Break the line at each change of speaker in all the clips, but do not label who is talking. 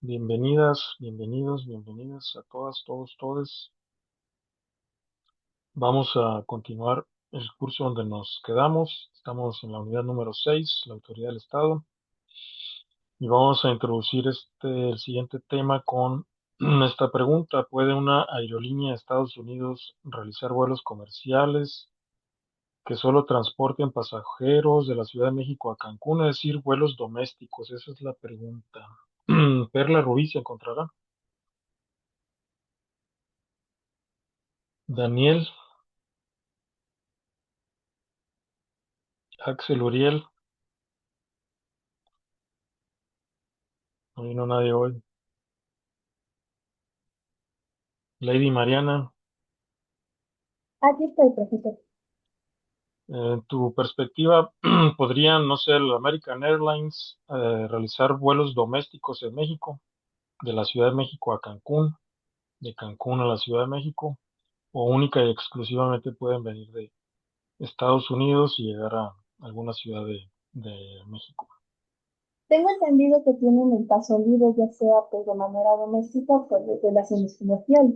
Bienvenidas, bienvenidos, bienvenidas a todas, todos, todes. Vamos a continuar el curso donde nos quedamos. Estamos en la unidad número 6, la autoridad del Estado, y vamos a introducir el siguiente tema con esta pregunta. ¿Puede una aerolínea de Estados Unidos realizar vuelos comerciales que solo transporten pasajeros de la Ciudad de México a Cancún, es decir, vuelos domésticos? Esa es la pregunta. Perla Rubí se encontrará. Daniel, Axel Uriel. No vino nadie hoy. Lady Mariana,
Aquí estoy, profesor.
en tu perspectiva, ¿podrían, no sé, el American Airlines realizar vuelos domésticos en México, de la Ciudad de México a Cancún, de Cancún a la Ciudad de México, o única y exclusivamente pueden venir de Estados Unidos y llegar a alguna ciudad de México?
Tengo entendido que tienen el paso libre, ya sea pues, de manera doméstica o por relaciones comerciales.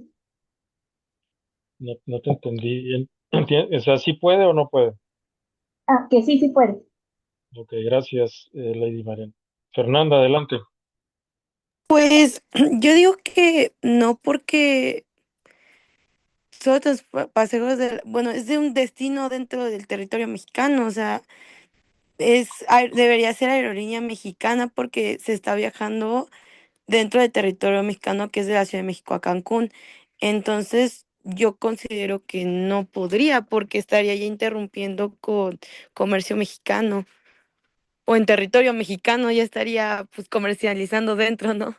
No, no te entendí bien. O sea, ¿sí puede o no puede?
Ah, que sí, sí puede.
Ok, gracias, Lady Mariana. Fernanda, adelante.
Pues yo digo que no, porque solo pasajeros bueno, es de un destino dentro del territorio mexicano, o sea, debería ser aerolínea mexicana porque se está viajando dentro del territorio mexicano, que es de la Ciudad de México a Cancún. Entonces, yo considero que no podría, porque estaría ya interrumpiendo con comercio mexicano, o en territorio mexicano ya estaría pues comercializando dentro, ¿no?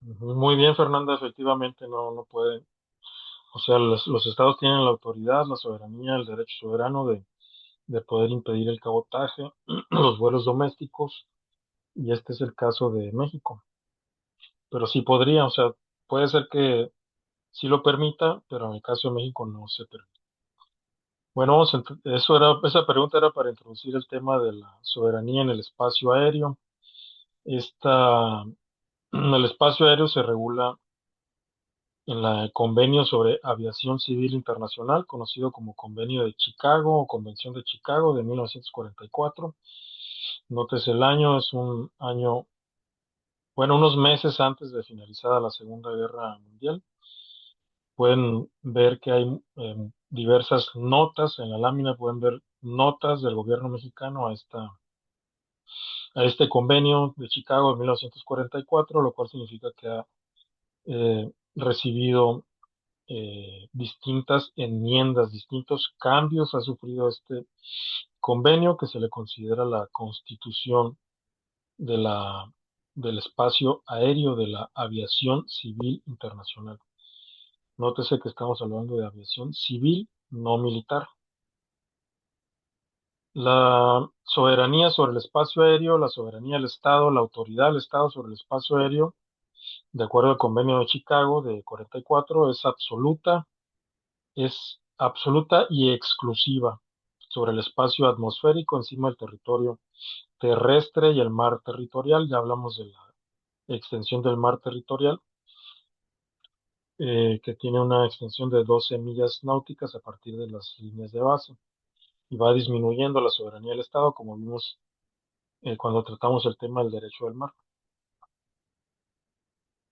Ujú, muy bien, Fernanda, efectivamente no puede. O sea, los estados tienen la autoridad, la soberanía, el derecho soberano de poder impedir el cabotaje, los vuelos domésticos, y este es el caso de México. Pero sí podría, o sea, puede ser que sí lo permita, pero en el caso de México no se permite. Bueno, esa pregunta era para introducir el tema de la soberanía en el espacio aéreo. El espacio aéreo se regula en el Convenio sobre Aviación Civil Internacional, conocido como Convenio de Chicago o Convención de Chicago de 1944. Nótese el año, es un año, bueno, unos meses antes de finalizada la Segunda Guerra Mundial. Pueden ver que hay diversas notas en la lámina, pueden ver notas del gobierno mexicano a este convenio de Chicago de 1944, lo cual significa que ha recibido distintas enmiendas, distintos cambios ha sufrido este convenio, que se le considera la constitución de del espacio aéreo de la aviación civil internacional. Nótese que estamos hablando de aviación civil, no militar. La soberanía sobre el espacio aéreo, la soberanía del Estado, la autoridad del Estado sobre el espacio aéreo, de acuerdo al convenio de Chicago de 44, es absoluta y exclusiva sobre el espacio atmosférico encima del territorio terrestre y el mar territorial. Ya hablamos de la extensión del mar territorial, que tiene una extensión de 12 millas náuticas a partir de las líneas de base, y va disminuyendo la soberanía del Estado, como vimos cuando tratamos el tema del derecho del mar.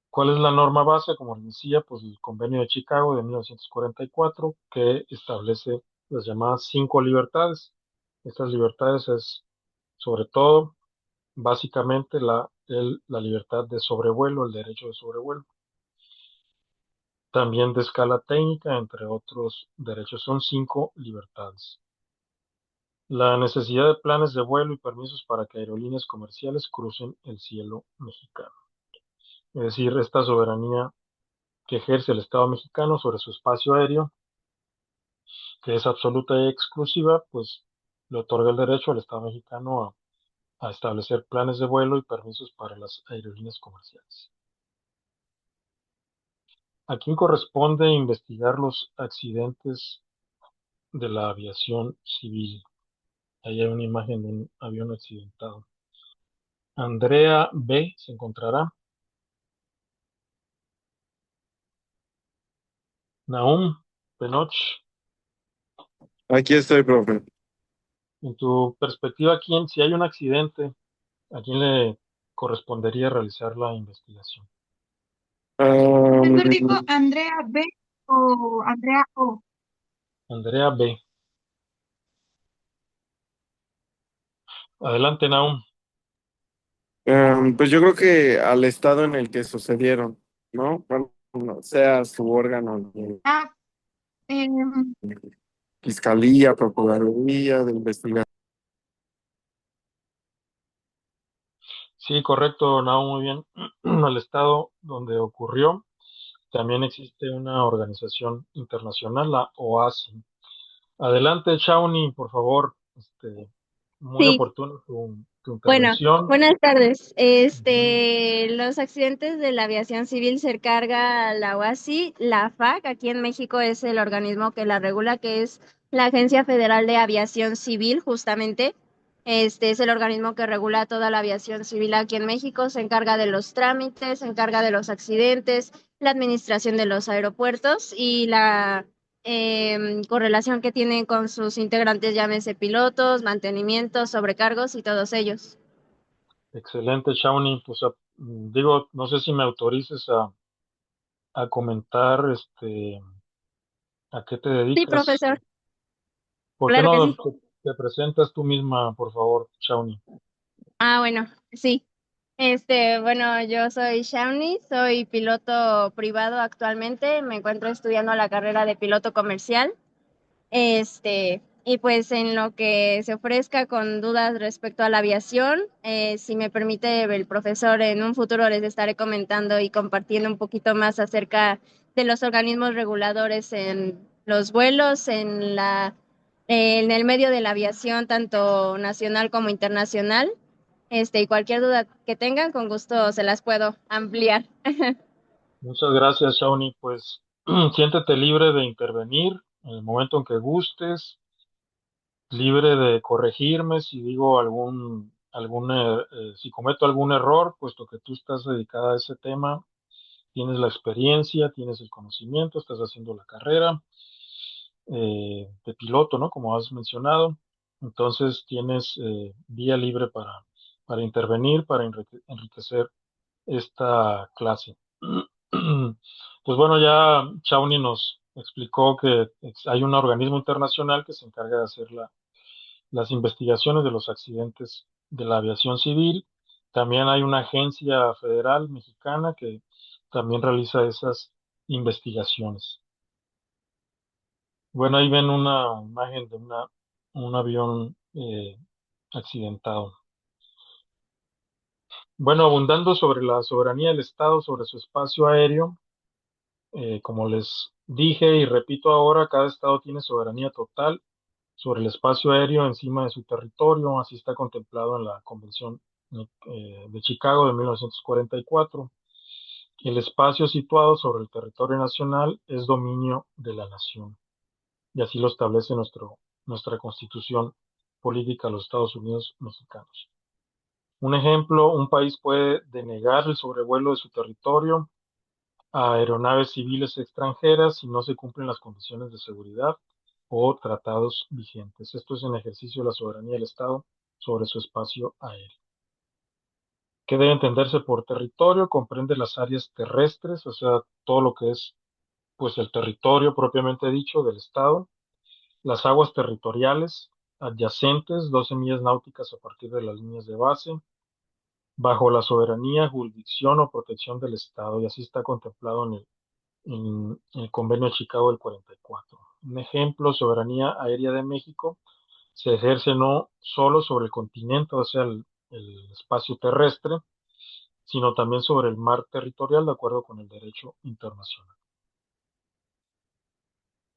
¿Cuál es la norma base? Como les decía, pues el Convenio de Chicago de 1944, que establece las llamadas cinco libertades. Estas libertades es, sobre todo, básicamente la libertad de sobrevuelo, el derecho de sobrevuelo. También de escala técnica, entre otros derechos. Son cinco libertades. La necesidad de planes de vuelo y permisos para que aerolíneas comerciales crucen el cielo mexicano. Es decir, esta soberanía que ejerce el Estado mexicano sobre su espacio aéreo, que es absoluta y exclusiva, pues le otorga el derecho al Estado mexicano a establecer planes de vuelo y permisos para las aerolíneas comerciales. ¿A quién corresponde investigar los accidentes de la aviación civil? Ahí hay una imagen de un avión accidentado. Andrea B. se encontrará. Nahum Penoch,
Aquí estoy, profe.
en tu perspectiva, si hay un accidente, ¿a quién le correspondería realizar la investigación?
Am,
Doctor, dijo Andrea B o Andrea O.
Andrea B. Adelante, Nahum.
pues yo creo que al estado en el que sucedieron, ¿no? Bueno, sea su órgano de
Ah, em,
fiscalía, procuraduría, de investigación.
Sí, correcto, Nahum, muy bien. Al estado donde ocurrió, también existe una organización internacional, la OASI. Adelante, Shawnee, por favor. Muy
Sí,
oportuno tu
bueno,
intervención.
buenas tardes.
Ujú.
Los accidentes de la aviación civil se encarga la OASI, la FAC, aquí en México es el organismo que la regula, que es la Agencia Federal de Aviación Civil, justamente. Este es el organismo que regula toda la aviación civil aquí en México, se encarga de los trámites, se encarga de los accidentes, la administración de los aeropuertos y la correlación que tienen con sus integrantes, llámese pilotos, mantenimiento, sobrecargos y todos ellos.
Excelente, Shawnee. Pues digo, no sé si me autorices a comentar a qué te
Sí,
dedicas.
profesor,
¿Por qué
claro que
no
sí.
te presentas tú misma, por favor, Shawnee?
Ah, bueno, sí. Bueno, yo soy Shawnee, soy piloto privado actualmente, me encuentro estudiando la carrera de piloto comercial. Y pues en lo que se ofrezca con dudas respecto a la aviación, si me permite el profesor, en un futuro les estaré comentando y compartiendo un poquito más acerca de los organismos reguladores en los vuelos, en el medio de la aviación, tanto nacional como internacional. Y cualquier duda que tengan, con gusto se las puedo ampliar.
Muchas gracias, Shawnee. Pues siéntete libre de intervenir en el momento en que gustes, libre de corregirme si digo si cometo algún error, puesto que tú estás dedicada a ese tema, tienes la experiencia, tienes el conocimiento, estás haciendo la carrera de piloto, ¿no? Como has mencionado. Entonces tienes vía libre para intervenir, para enriquecer esta clase. Pues bueno, ya Shawnee nos explicó que hay un organismo internacional que se encarga de hacer las investigaciones de los accidentes de la aviación civil. También hay una agencia federal mexicana que también realiza esas investigaciones. Bueno, ahí ven una imagen de un avión accidentado. Bueno, abundando sobre la soberanía del Estado sobre su espacio aéreo, como les dije y repito ahora, cada Estado tiene soberanía total sobre el espacio aéreo encima de su territorio, así está contemplado en la Convención de Chicago de 1944. El espacio situado sobre el territorio nacional es dominio de la nación, y así lo establece nuestra Constitución Política de los Estados Unidos Mexicanos. Un ejemplo, un país puede denegar el sobrevuelo de su territorio a aeronaves civiles extranjeras si no se cumplen las condiciones de seguridad o tratados vigentes. Esto es en ejercicio de la soberanía del Estado sobre su espacio aéreo. ¿Qué debe entenderse por territorio? Comprende las áreas terrestres, o sea, todo lo que es pues el territorio propiamente dicho del Estado, las aguas territoriales adyacentes, 12 millas náuticas a partir de las líneas de base, bajo la soberanía, jurisdicción o protección del Estado, y así está contemplado en el Convenio de Chicago del 44. Un ejemplo, soberanía aérea de México se ejerce no solo sobre el continente, o sea, el espacio terrestre, sino también sobre el mar territorial, de acuerdo con el derecho internacional.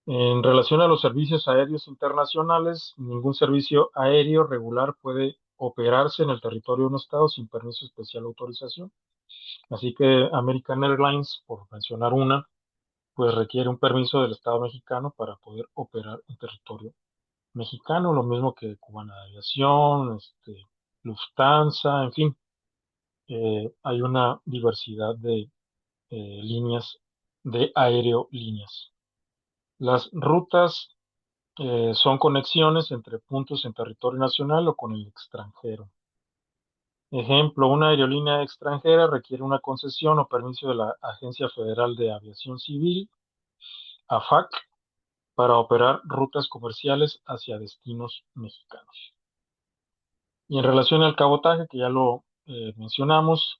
En relación a los servicios aéreos internacionales, ningún servicio aéreo regular puede operarse en el territorio de un estado sin permiso especial o autorización. Así que American Airlines, por mencionar una, pues requiere un permiso del Estado mexicano para poder operar en territorio mexicano, lo mismo que Cubana de Aviación, Lufthansa, en fin. hay una diversidad de líneas de aerolíneas. Las rutas son conexiones entre puntos en territorio nacional o con el extranjero. Ejemplo, una aerolínea extranjera requiere una concesión o permiso de la Agencia Federal de Aviación Civil, AFAC, para operar rutas comerciales hacia destinos mexicanos. Y en relación al cabotaje, que ya lo mencionamos,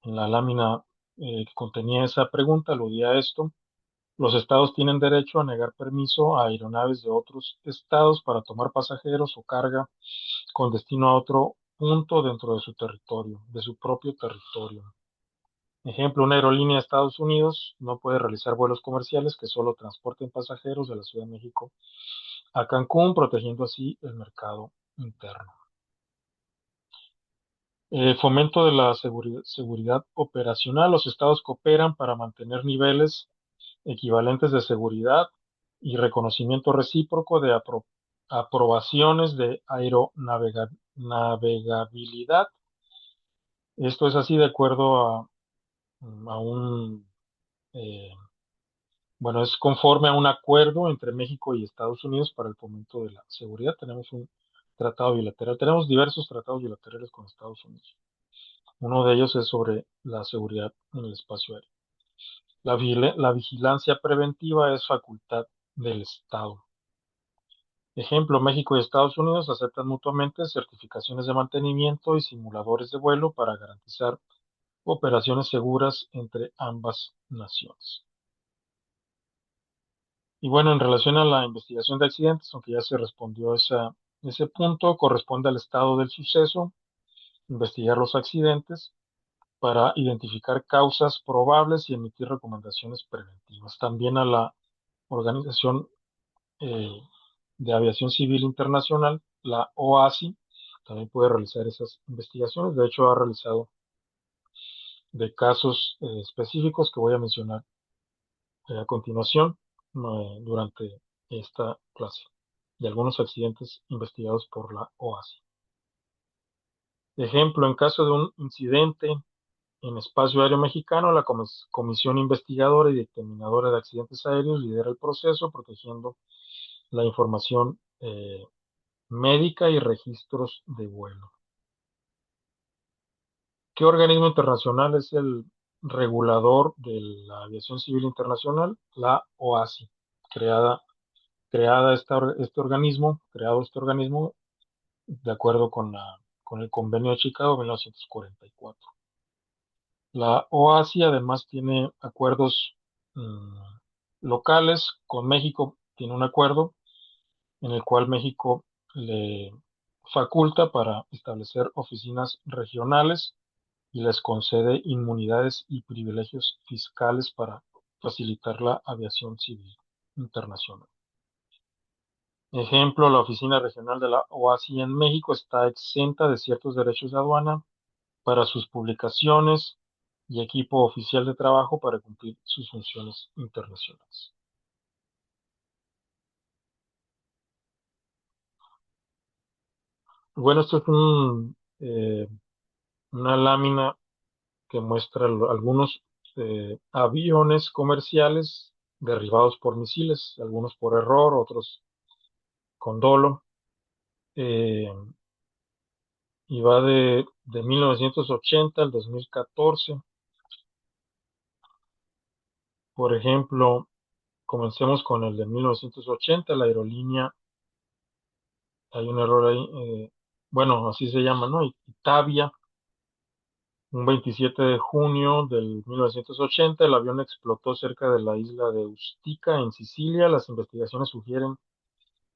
en la lámina que contenía esa pregunta, aludía a esto. Los estados tienen derecho a negar permiso a aeronaves de otros estados para tomar pasajeros o carga con destino a otro punto dentro de su territorio, de su propio territorio. Ejemplo, una aerolínea de Estados Unidos no puede realizar vuelos comerciales que solo transporten pasajeros de la Ciudad de México a Cancún, protegiendo así el mercado interno. Fomento de la seguridad operacional. Los estados cooperan para mantener niveles equivalentes de seguridad y reconocimiento recíproco de aprobaciones de aeronavegabilidad. Esto es así de acuerdo a un, eh, bueno, es conforme a un acuerdo entre México y Estados Unidos para el fomento de la seguridad. Tenemos un tratado bilateral, tenemos diversos tratados bilaterales con Estados Unidos. Uno de ellos es sobre la seguridad en el espacio aéreo. La vigilancia preventiva es facultad del Estado. Ejemplo, México y Estados Unidos aceptan mutuamente certificaciones de mantenimiento y simuladores de vuelo para garantizar operaciones seguras entre ambas naciones. Y bueno, en relación a la investigación de accidentes, aunque ya se respondió ese punto, corresponde al estado del suceso investigar los accidentes para identificar causas probables y emitir recomendaciones preventivas. También a la Organización eh, de Aviación Civil Internacional, la OASI, también puede realizar esas investigaciones. De hecho, ha realizado de casos específicos que voy a mencionar a continuación durante esta clase, de algunos accidentes investigados por la OASI. Ejemplo, en caso de un incidente en espacio aéreo mexicano, la Comisión Investigadora y Determinadora de Accidentes Aéreos lidera el proceso protegiendo la información médica y registros de vuelo. ¿Qué organismo internacional es el regulador de la aviación civil internacional? La OASI, creado este organismo de acuerdo con el Convenio de Chicago de 1944. La OASI además tiene acuerdos mm, locales. Con México tiene un acuerdo en el cual México le faculta para establecer oficinas regionales y les concede inmunidades y privilegios fiscales para facilitar la aviación civil internacional. Ejemplo, la oficina regional de la OASI en México está exenta de ciertos derechos de aduana para sus publicaciones y equipo oficial de trabajo para cumplir sus funciones internacionales. Bueno, esto es una lámina que muestra algunos aviones comerciales derribados por misiles, algunos por error, otros con dolo, eh, y va de 1980 al 2014. Por ejemplo, comencemos con el de 1980, la aerolínea, hay un error ahí, bueno, así se llama, ¿no? Itavia. Un 27 de junio del 1980, el avión explotó cerca de la isla de Ustica, en Sicilia. Las investigaciones sugieren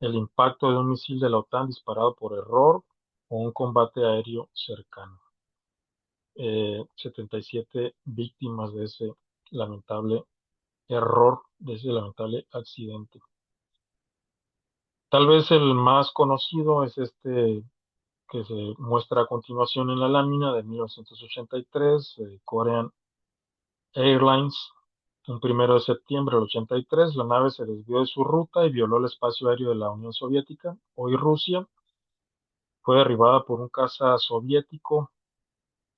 el impacto de un misil de la OTAN disparado por error o un combate aéreo cercano. 77 víctimas de ese lamentable error, de ese lamentable accidente. Tal vez el más conocido es este que se muestra a continuación en la lámina de 1983, Korean Airlines. Un 1 de septiembre del 83, la nave se desvió de su ruta y violó el espacio aéreo de la Unión Soviética, hoy Rusia. Fue derribada por un caza soviético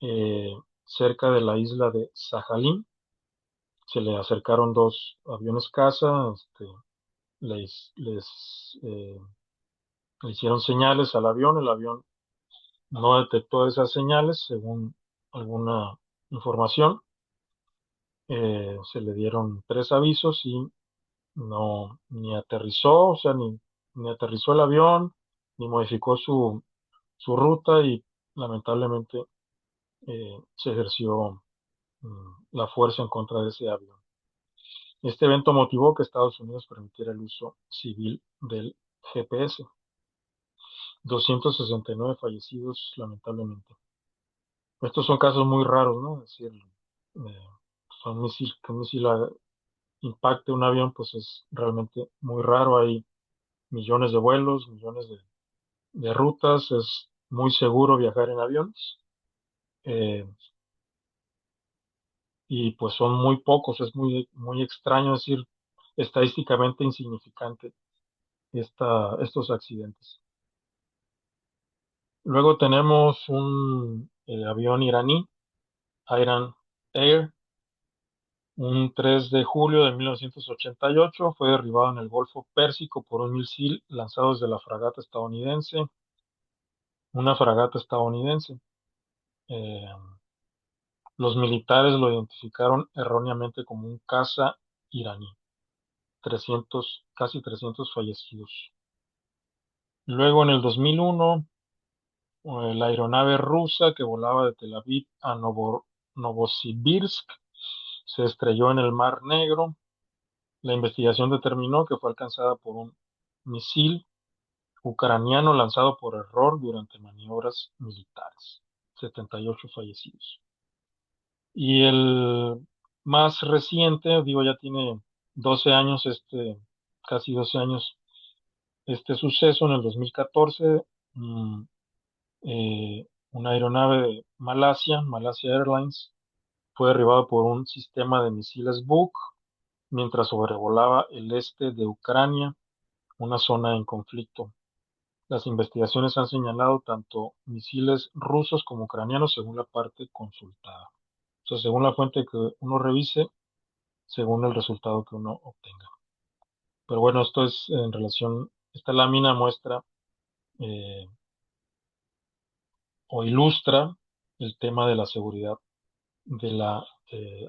eh, cerca de la isla de Sajalín. Se le acercaron dos aviones caza, le hicieron señales al avión, el avión no detectó esas señales, según alguna información. Se le dieron tres avisos y no, ni aterrizó, o sea, ni aterrizó el avión, ni modificó su ruta y lamentablemente se ejerció la fuerza en contra de ese avión. Este evento motivó que Estados Unidos permitiera el uso civil del GPS. 269 fallecidos, lamentablemente. Estos son casos muy raros, ¿no? Es decir, que un misil impacte un avión, pues es realmente muy raro. Hay millones de vuelos, millones de rutas, es muy seguro viajar en aviones. eh, y pues son muy pocos, es muy extraño, decir, estadísticamente insignificante estos accidentes. Luego tenemos un avión iraní, Iran Air, un 3 de julio de 1988, fue derribado en el Golfo Pérsico por un misil lanzado desde una fragata estadounidense. Eh, los militares lo identificaron erróneamente como un caza iraní. Casi 300 fallecidos. Luego, en el 2001, la aeronave rusa que volaba de Tel Aviv a Novosibirsk se estrelló en el Mar Negro. La investigación determinó que fue alcanzada por un misil ucraniano lanzado por error durante maniobras militares. 78 fallecidos. Y el más reciente, digo, ya tiene 12 años, casi 12 años, este suceso en el 2014. mm, una aeronave de Malaysia Airlines, fue derribado por un sistema de misiles Buk mientras sobrevolaba el este de Ucrania, una zona en conflicto. Las investigaciones han señalado tanto misiles rusos como ucranianos según la parte consultada. O sea, según la fuente que uno revise, según el resultado que uno obtenga. Pero bueno, esto es en relación, esta lámina muestra eh, o ilustra el tema de la seguridad de la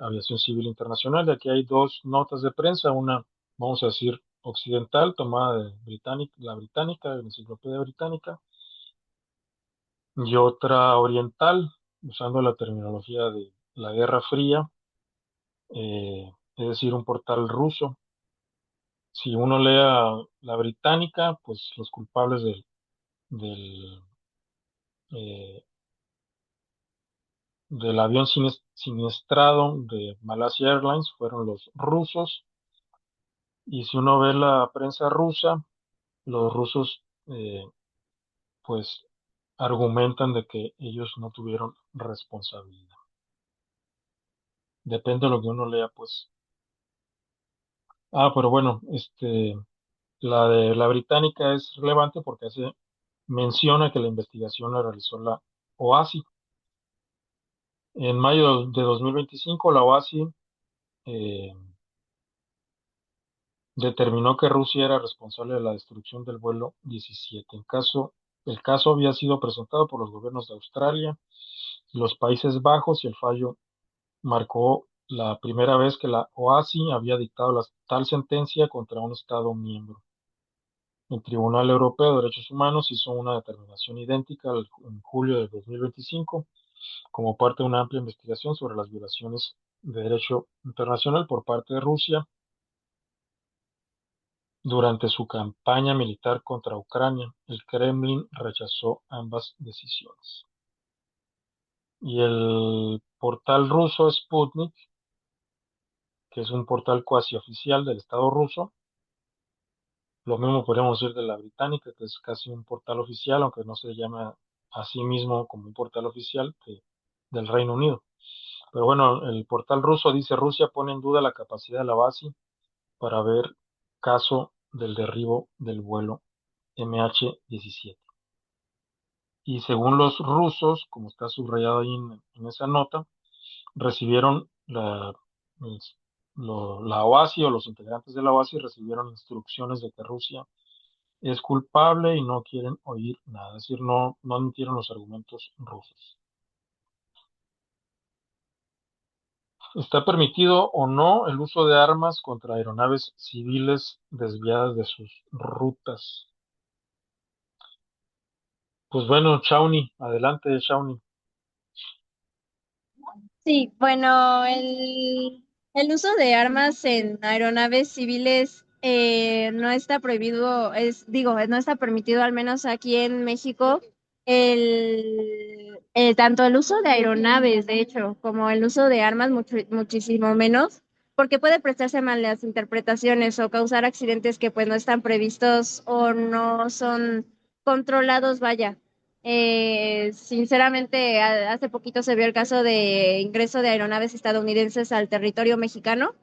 aviación civil internacional. Y aquí hay dos notas de prensa, una, vamos a decir, occidental, tomada de la británica, de la enciclopedia británica, y otra oriental, usando la terminología de la Guerra Fría, es decir, un portal ruso. Si uno lea la británica, pues los culpables del, eh, del avión siniestrado de Malaysia Airlines fueron los rusos. Y si uno ve la prensa rusa, los rusos pues argumentan de que ellos no tuvieron responsabilidad. Depende de lo que uno lea, pues. Pero bueno, la de la británica es relevante porque menciona que la investigación la realizó la OASI. En mayo de 2025, la OASI eh, determinó que Rusia era responsable de la destrucción del vuelo 17. El caso había sido presentado por los gobiernos de Australia y los Países Bajos, y el fallo marcó la primera vez que la OASI había dictado tal sentencia contra un Estado miembro. El Tribunal Europeo de Derechos Humanos hizo una determinación idéntica en julio de 2025 como parte de una amplia investigación sobre las violaciones de derecho internacional por parte de Rusia durante su campaña militar contra Ucrania. El Kremlin rechazó ambas decisiones. Y el portal ruso Sputnik, que es un portal cuasi oficial del Estado ruso, lo mismo podríamos decir de la británica, que es casi un portal oficial, aunque no se llama a sí mismo como un portal oficial del Reino Unido. Pero bueno, el portal ruso dice: Rusia pone en duda la capacidad de la base para ver caso del derribo del vuelo MH17. Y según los rusos, como está subrayado ahí en esa nota, recibieron la OASI o los integrantes de la OASI recibieron instrucciones de que Rusia es culpable y no quieren oír nada, es decir, no admitieron los argumentos rusos. ¿Está permitido o no el uso de armas contra aeronaves civiles desviadas de sus rutas? Pues bueno, Shawnee, adelante, Shawnee.
Sí, bueno, el uso de armas en aeronaves civiles no está prohibido, no está permitido, al menos aquí en México, tanto el uso de aeronaves, de hecho, como el uso de armas, muchísimo menos, porque puede prestarse a malas interpretaciones o causar accidentes que pues no están previstos o no son controlados, vaya. Sinceramente, hace poquito se vio el caso de ingreso de aeronaves estadounidenses al territorio mexicano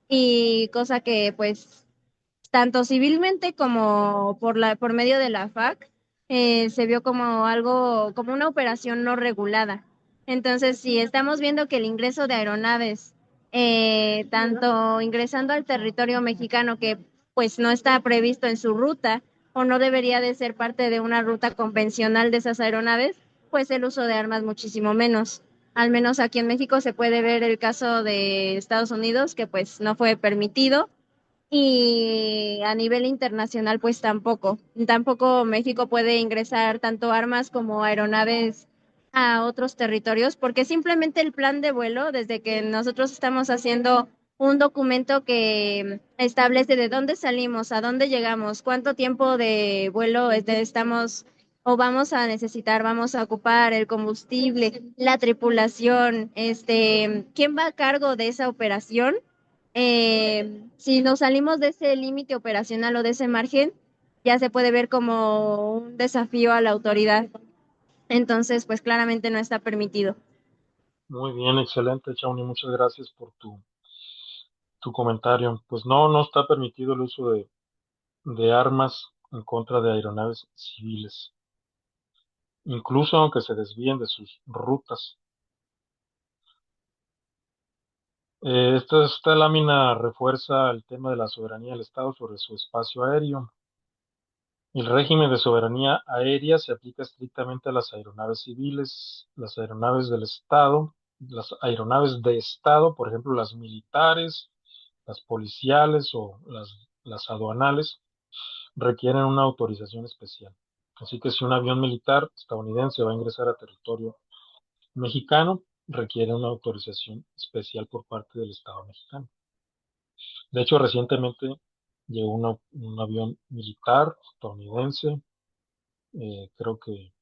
y cosa que, pues, tanto civilmente como por medio de la FAC, se vio como algo, como una operación no regulada. Entonces, si estamos viendo que el ingreso de aeronaves, tanto ingresando al territorio mexicano que pues no está previsto en su ruta o no debería de ser parte de una ruta convencional de esas aeronaves, pues el uso de armas muchísimo menos. Al menos aquí en México se puede ver el caso de Estados Unidos, que pues no fue permitido y a nivel internacional, pues tampoco. Tampoco México puede ingresar tanto armas como aeronaves a otros territorios, porque simplemente el plan de vuelo, desde que nosotros estamos haciendo un documento que establece de dónde salimos, a dónde llegamos, cuánto tiempo de vuelo estamos o vamos a necesitar, vamos a ocupar el combustible, la tripulación, quién va a cargo de esa operación. Si nos salimos de ese límite operacional o de ese margen, ya se puede ver como un desafío a la autoridad. Entonces, pues claramente no está permitido.
Muy bien, excelente, Shawnee, muchas gracias por tu comentario. Pues no está permitido el uso de armas en contra de aeronaves civiles, incluso aunque se desvíen de sus rutas. Esta lámina refuerza el tema de la soberanía del Estado sobre su espacio aéreo. El régimen de soberanía aérea se aplica estrictamente a las aeronaves civiles, las aeronaves del Estado, las aeronaves de Estado, por ejemplo, las militares, las policiales o las aduanales, requieren una autorización especial. Así que si un avión militar estadounidense va a ingresar a territorio mexicano, requiere una autorización especial por parte del Estado mexicano. De hecho, recientemente llegó un avión militar estadounidense, creo que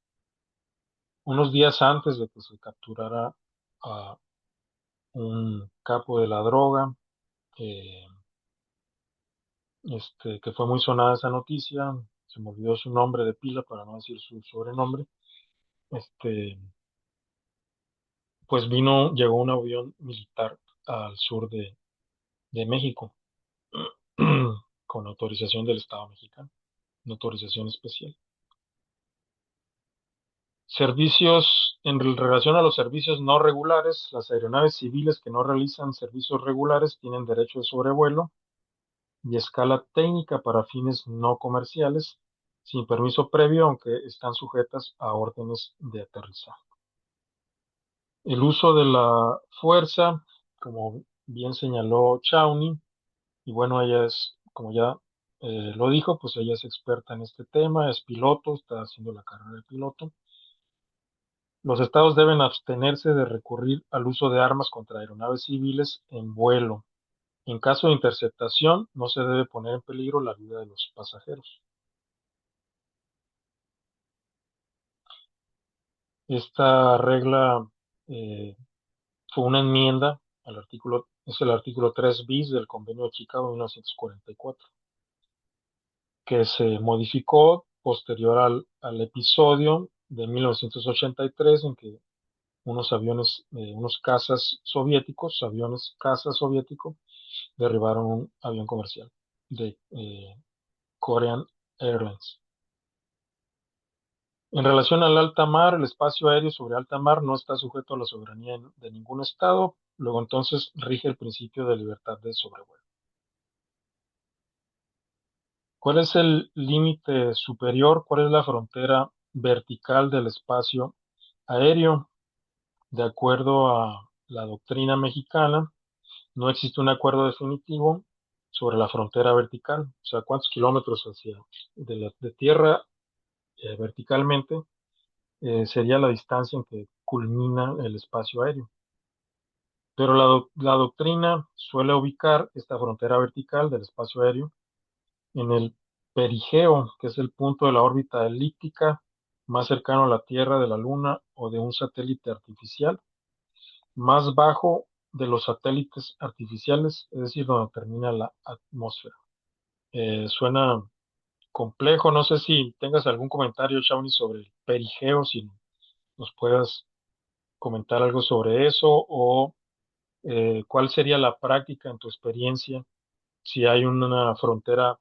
unos días antes de que se capturara a un capo de la droga, eh, que fue muy sonada esa noticia, se me olvidó su nombre de pila para no decir su sobrenombre, este, pues llegó un avión militar al sur de México con autorización del Estado mexicano, una autorización especial. Servicios, en relación a los servicios no regulares, las aeronaves civiles que no realizan servicios regulares tienen derecho de sobrevuelo y escala técnica para fines no comerciales, sin permiso previo, aunque están sujetas a órdenes de aterrizaje. El uso de la fuerza, como bien señaló Chauny, y bueno, ella es, como ya lo dijo, pues ella es experta en este tema, es piloto, está haciendo la carrera de piloto. Los estados deben abstenerse de recurrir al uso de armas contra aeronaves civiles en vuelo. En caso de interceptación, no se debe poner en peligro la vida de los pasajeros. Esta regla eh, fue una enmienda al artículo, es el artículo 3 bis del Convenio de Chicago de 1944, que se modificó posterior al episodio de 1983 en que unos cazas soviéticos, aviones caza soviético, derribaron un avión comercial de Korean Airlines. En relación al alta mar, el espacio aéreo sobre alta mar no está sujeto a la soberanía de ningún estado, luego entonces rige el principio de libertad de sobrevuelo. ¿Cuál es el límite superior? ¿Cuál es la frontera vertical del espacio aéreo? De acuerdo a la doctrina mexicana, no existe un acuerdo definitivo sobre la frontera vertical, o sea, cuántos kilómetros de tierra verticalmente sería la distancia en que culmina el espacio aéreo. Pero la doctrina suele ubicar esta frontera vertical del espacio aéreo en el perigeo, que es el punto de la órbita elíptica más cercano a la Tierra, de la Luna o de un satélite artificial, más bajo de los satélites artificiales, es decir, donde termina la atmósfera. Suena complejo, no sé si tengas algún comentario, Shawnee, sobre el perigeo, si nos puedas comentar algo sobre eso o cuál sería la práctica en tu experiencia si hay una frontera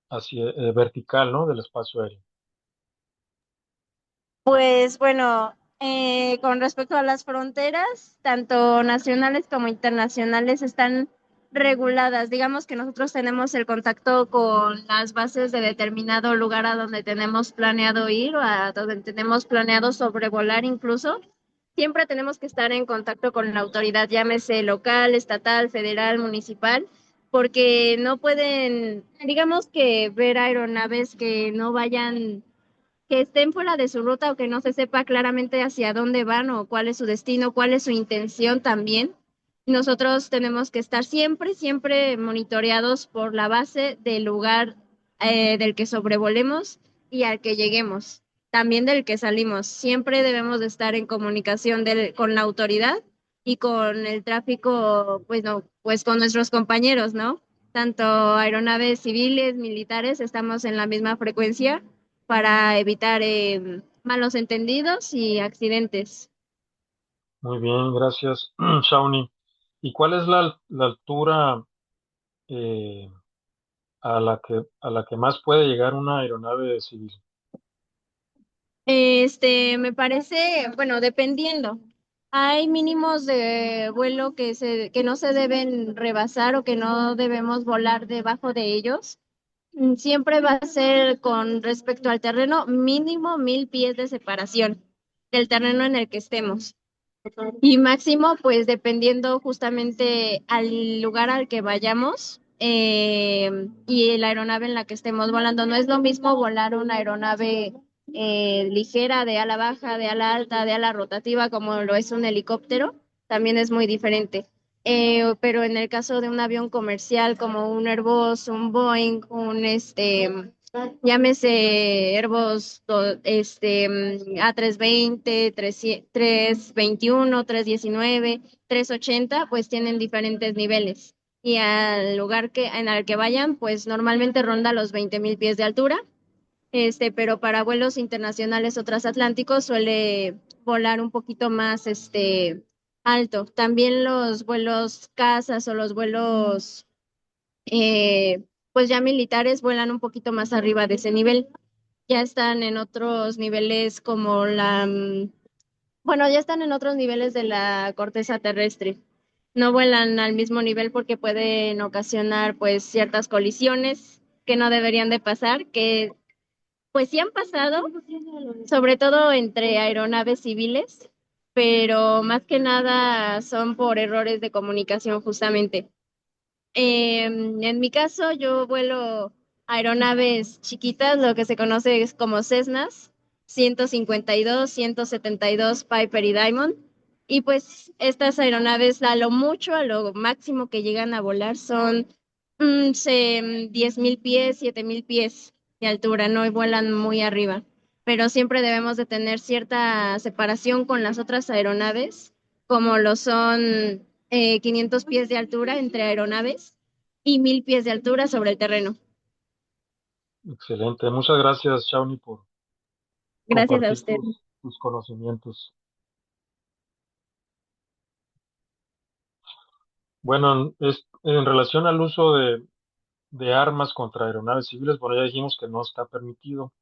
hacia, vertical, ¿no? Del espacio aéreo.
Pues bueno, con respecto a las fronteras, tanto nacionales como internacionales están reguladas. Digamos que nosotros tenemos el contacto con las bases de determinado lugar a donde tenemos planeado ir o a donde tenemos planeado sobrevolar incluso. Siempre tenemos que estar en contacto con la autoridad, llámese local, estatal, federal, municipal, porque no pueden, digamos que ver aeronaves que no vayan, que estén fuera de su ruta o que no se sepa claramente hacia dónde van o cuál es su destino, cuál es su intención también. Nosotros tenemos que estar siempre, siempre monitoreados por la base del lugar del que sobrevolemos y al que lleguemos, también del que salimos. Siempre debemos de estar en comunicación con la autoridad y con el tráfico, pues no, pues con nuestros compañeros, ¿no? Tanto aeronaves civiles, militares, estamos en la misma frecuencia para evitar malos entendidos y accidentes.
Muy bien, gracias, Shawnee. ¿Y cuál es la altura eh, a la que más puede llegar una aeronave civil?
Me parece, bueno, dependiendo. Hay mínimos de vuelo que no se deben rebasar o que no debemos volar debajo de ellos. Siempre va a ser con respecto al terreno mínimo 1,000 pies de separación del terreno en el que estemos. Y máximo, pues dependiendo justamente al lugar al que vayamos y la aeronave en la que estemos volando. No es lo mismo volar una aeronave ligera, de ala baja, de ala alta, de ala rotativa, como lo es un helicóptero. También es muy diferente. Pero en el caso de un avión comercial como un Airbus, un Boeing, llámese Airbus A320, 321, 319, 380, pues tienen diferentes niveles. Y al lugar en el que vayan, pues normalmente ronda los 20,000 pies de altura. Pero para vuelos internacionales o transatlánticos suele volar un poquito más alto. También los vuelos casas o los vuelos pues ya militares vuelan un poquito más arriba de ese nivel. Ya están en otros niveles como bueno, ya están en otros niveles de la corteza terrestre. No vuelan al mismo nivel porque pueden ocasionar pues ciertas colisiones que no deberían de pasar, que pues sí han pasado, sobre todo entre aeronaves civiles, pero más que nada son por errores de comunicación justamente. En mi caso, yo vuelo aeronaves chiquitas, lo que se conoce es como Cessnas, 152, 172 Piper y Diamond. Y pues estas aeronaves a lo mucho, a lo máximo que llegan a volar son 10,000 pies, 7,000 pies de altura, no. Y vuelan muy arriba. Pero siempre debemos de tener cierta separación con las otras aeronaves, como lo son 500 pies de altura entre aeronaves y 1,000 pies de altura sobre el terreno.
Excelente. Muchas gracias, Shawnee, por
Gracias a
compartir
usted.
tus conocimientos. Bueno, en relación al uso de armas contra aeronaves civiles, bueno, ya dijimos que no está permitido.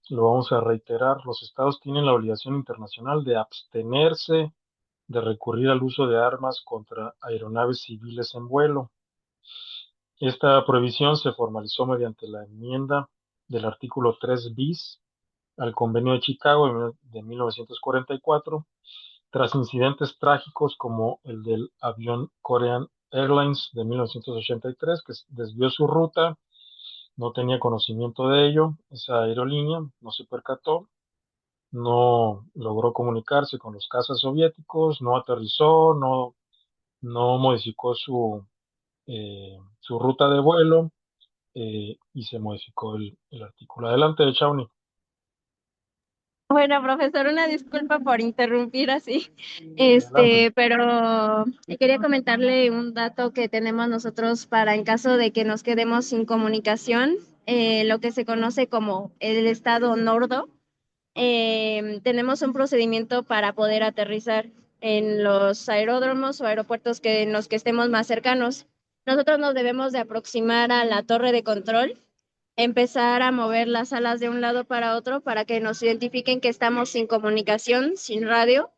Lo vamos a reiterar. Los estados tienen la obligación internacional de abstenerse de recurrir al uso de armas contra aeronaves civiles en vuelo. Esta prohibición se formalizó mediante la enmienda del artículo 3 bis al Convenio de Chicago de 1944, tras incidentes trágicos como el del avión Korean Airlines de 1983, que desvió su ruta, no tenía conocimiento de ello, esa aerolínea no se percató, no logró comunicarse con los cazas soviéticos, no aterrizó, no modificó su ruta de vuelo, y se modificó el artículo. Adelante, Shawnee.
Bueno, profesor, una disculpa por interrumpir así,
Adelante.
pero quería comentarle un dato que tenemos nosotros para en caso de que nos quedemos sin comunicación, lo que se conoce como el estado nordo. Tenemos un procedimiento para poder aterrizar en los aeródromos o aeropuertos en los que estemos más cercanos. Nosotros nos debemos de aproximar a la torre de control, empezar a mover las alas de un lado para otro para que nos identifiquen que estamos sin comunicación, sin radio,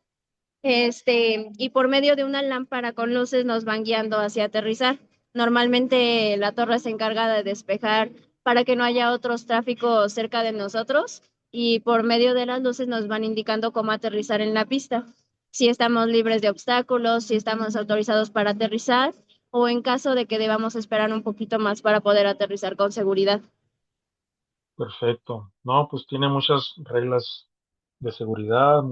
y por medio de una lámpara con luces nos van guiando hacia aterrizar. Normalmente la torre es encargada de despejar para que no haya otros tráficos cerca de nosotros y por medio de las luces nos van indicando cómo aterrizar en la pista, si estamos libres de obstáculos, si estamos autorizados para aterrizar o en caso de que debamos esperar un poquito más para poder aterrizar con seguridad.
Perfecto. No, pues tiene muchas reglas de seguridad,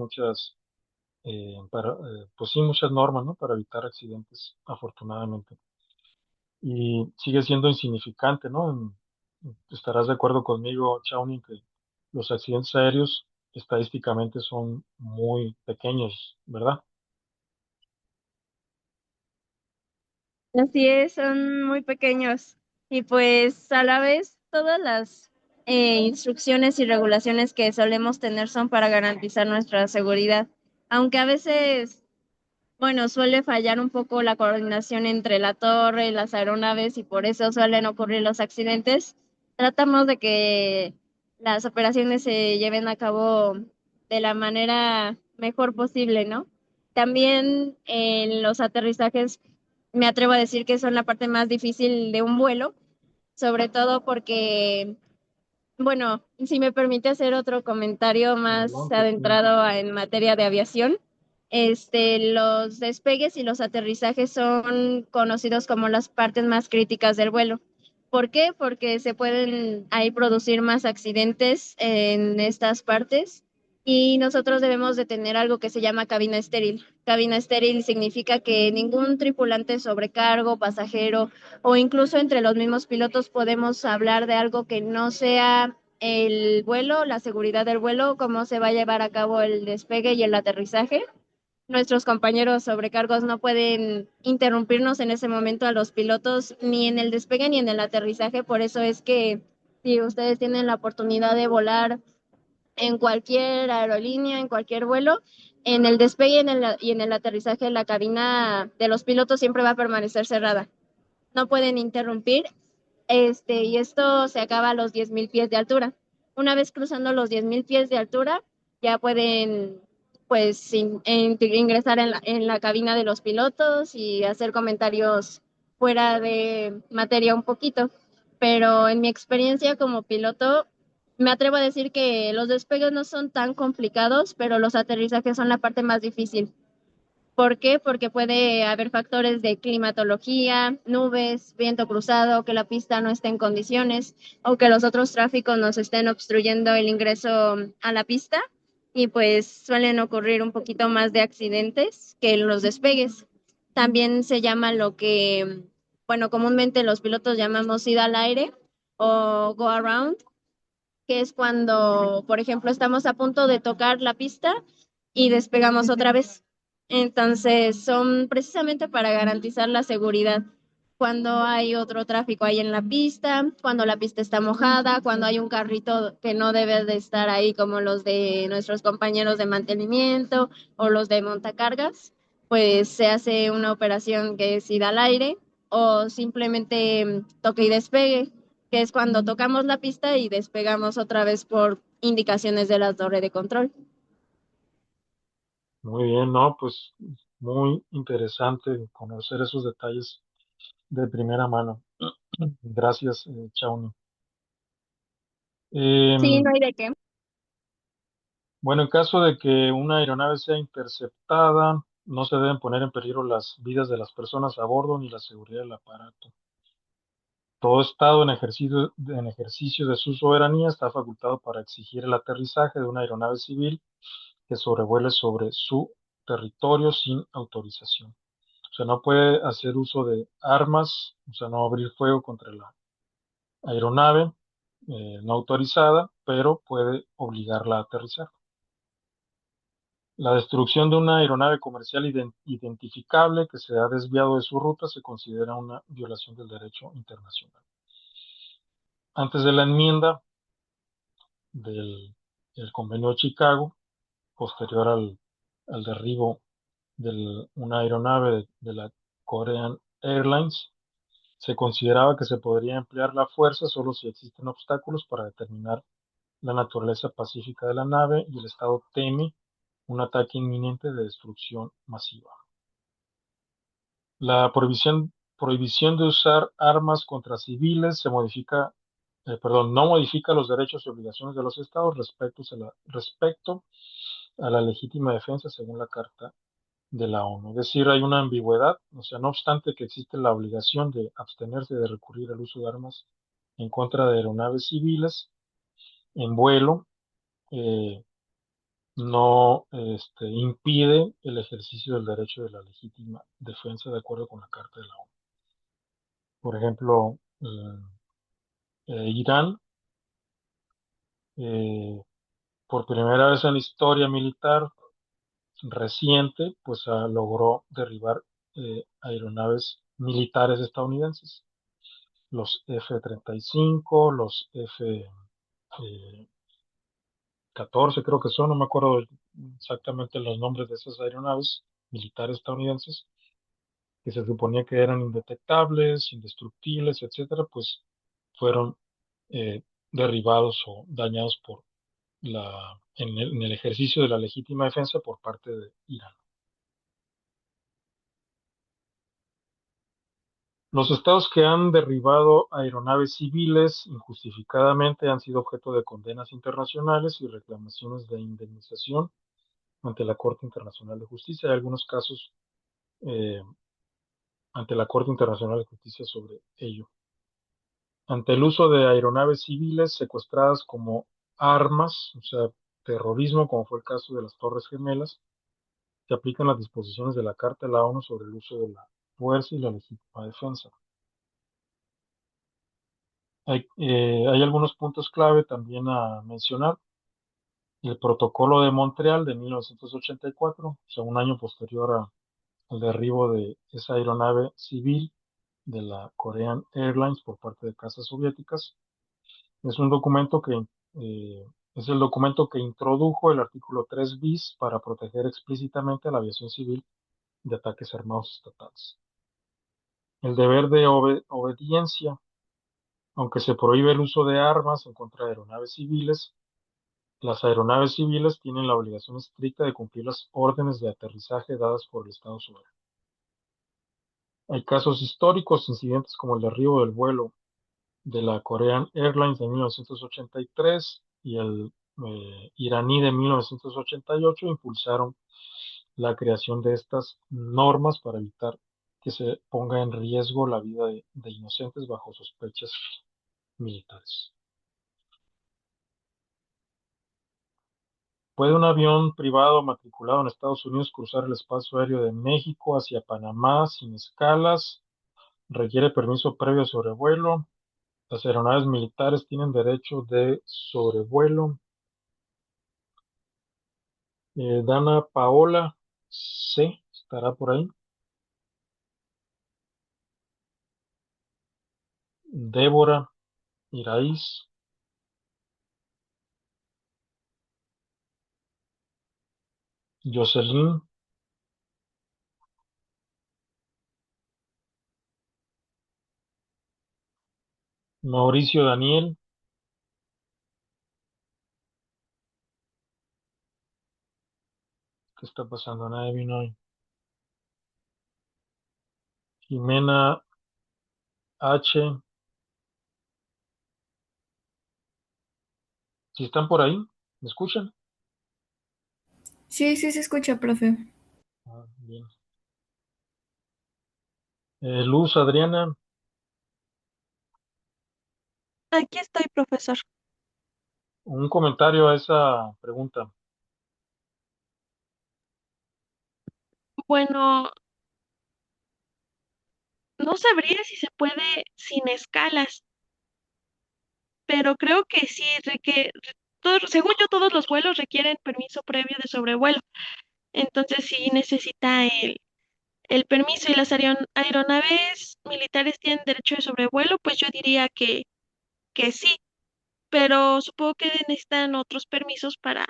pues sí, muchas normas, ¿no? Para evitar accidentes, afortunadamente. Y sigue siendo insignificante, ¿no? Estarás de acuerdo conmigo, Chauny, que los accidentes aéreos estadísticamente son muy pequeños, ¿verdad?
Así es, son muy pequeños y pues a la vez todas las instrucciones y regulaciones que solemos tener son para garantizar nuestra seguridad, aunque a veces, bueno, suele fallar un poco la coordinación entre la torre y las aeronaves y por eso suelen ocurrir los accidentes. Tratamos de que las operaciones se lleven a cabo de la manera mejor posible, ¿no? También en los aterrizajes me atrevo a decir que son la parte más difícil de un vuelo, sobre todo porque, bueno, si me permite hacer otro comentario más
Adelante, sí.
adentrado en materia de aviación, los despegues y los aterrizajes son conocidos como las partes más críticas del vuelo. ¿Por qué? Porque se pueden ahí producir más accidentes en estas partes y nosotros debemos de tener algo que se llama cabina estéril. Cabina estéril significa que ningún tripulante sobrecargo, pasajero o incluso entre los mismos pilotos podemos hablar de algo que no sea el vuelo, la seguridad del vuelo, cómo se va a llevar a cabo el despegue y el aterrizaje. Nuestros compañeros sobrecargos no pueden interrumpirnos en ese momento a los pilotos ni en el despegue ni en el aterrizaje. Por eso es que si ustedes tienen la oportunidad de volar en cualquier aerolínea, en cualquier vuelo, en el despegue y en el aterrizaje la cabina de los pilotos siempre va a permanecer cerrada. No pueden interrumpir, y esto se acaba a los 10,000 pies de altura. Una vez cruzando los 10,000 pies de altura, ya pueden pues ingresar en la cabina de los pilotos y hacer comentarios fuera de materia un poquito. Pero en mi experiencia como piloto, me atrevo a decir que los despegues no son tan complicados, pero los aterrizajes son la parte más difícil. ¿Por qué? Porque puede haber factores de climatología, nubes, viento cruzado, que la pista no esté en condiciones o que los otros tráficos nos estén obstruyendo el ingreso a la pista y pues suelen ocurrir un poquito más de accidentes que en los despegues. También se llama lo que, bueno, comúnmente los pilotos llamamos ida al aire o go around, que es cuando, por ejemplo, estamos a punto de tocar la pista y despegamos otra vez. Entonces, son precisamente para garantizar la seguridad. Cuando hay otro tráfico ahí en la pista, cuando la pista está mojada, cuando hay un carrito que no debe de estar ahí como los de nuestros compañeros de mantenimiento o los de montacargas, pues se hace una operación que es ida al aire o simplemente toque y despegue, que es cuando tocamos la pista y despegamos otra vez por indicaciones de la torre de control.
Muy bien, ¿no? Pues muy interesante conocer esos detalles de primera mano. Gracias, Chauni.
Sí, no
Em,
hay de qué.
bueno, en caso de que una aeronave sea interceptada, no se deben poner en peligro las vidas de las personas a bordo ni la seguridad del aparato. Todo Estado en ejercicio de su soberanía está facultado para exigir el aterrizaje de una aeronave civil que sobrevuele sobre su territorio sin autorización. O sea, no puede hacer uso de armas, o sea, no abrir fuego contra la aeronave no autorizada, pero puede obligarla a aterrizar. La destrucción de una aeronave comercial identificable que se ha desviado de su ruta se considera una violación del derecho internacional. Antes de la enmienda del el Convenio de Chicago, posterior al derribo de una aeronave de la Korean Airlines, se consideraba que se podría emplear la fuerza solo si existen obstáculos para determinar la naturaleza pacífica de la nave y el Estado teme un ataque inminente de destrucción masiva. La prohibición de usar armas contra civiles no modifica los derechos y obligaciones de los estados respecto a la legítima defensa según la Carta de la ONU. Es decir, hay una ambigüedad, o sea, no obstante que existe la obligación de abstenerse de recurrir al uso de armas en contra de aeronaves civiles en vuelo, eh, no impide el ejercicio del derecho de la legítima defensa de acuerdo con la Carta de la ONU. Por ejemplo, Irán, eh, por primera vez en la historia militar reciente, pues logró derribar aeronaves militares estadounidenses, los F-35, los F-14 creo que son, no me acuerdo exactamente los nombres de esas aeronaves militares estadounidenses, que se suponía que eran indetectables, indestructibles, etcétera, pues fueron eh, derribados o dañados en el ejercicio de la legítima defensa por parte de Irán. Los estados que han derribado aeronaves civiles injustificadamente han sido objeto de condenas internacionales y reclamaciones de indemnización ante la Corte Internacional de Justicia. Hay algunos casos eh, ante la Corte Internacional de Justicia sobre ello. Ante el uso de aeronaves civiles secuestradas como armas, o sea, terrorismo, como fue el caso de las Torres Gemelas, se aplican las disposiciones de la Carta de la ONU sobre el uso de la fuerza y la legítima defensa. Hay algunos puntos clave también a mencionar. El Protocolo de Montreal de 1984, o sea, un año posterior al derribo de esa aeronave civil de la Korean Airlines por parte de casas soviéticas, es un documento eh, es el documento que introdujo el artículo 3 bis para proteger explícitamente a la aviación civil de ataques armados estatales. El deber de obediencia, aunque se prohíbe el uso de armas en contra de aeronaves civiles, las aeronaves civiles tienen la obligación estricta de cumplir las órdenes de aterrizaje dadas por el Estado soberano. Hay casos históricos, incidentes como el derribo del vuelo de la Korean Airlines de 1983 y el iraní de 1988 impulsaron la creación de estas normas para evitar que se ponga en riesgo la vida de inocentes bajo sospechas militares. ¿Puede un avión privado matriculado en Estados Unidos cruzar el espacio aéreo de México hacia Panamá sin escalas? ¿Requiere permiso previo sobrevuelo? ¿Las aeronaves militares tienen derecho de sobrevuelo? Dana Paola C. estará por ahí. Débora Iraíz, Jocelyn, Mauricio Daniel, ¿Qué está pasando? Nadie vino hoy. Jimena H. Si están por ahí, ¿me escuchan?
Sí, sí se escucha, profe.
Bien. Luz, Adriana,
Aquí estoy, profesor.
un comentario a esa pregunta.
Bueno, no sabría si se puede sin escalas, pero creo que sí, según yo, todos los vuelos requieren permiso previo de sobrevuelo. Entonces sí necesita el permiso y las aeronaves militares tienen derecho de sobrevuelo, pues yo diría que sí, pero supongo que necesitan otros permisos para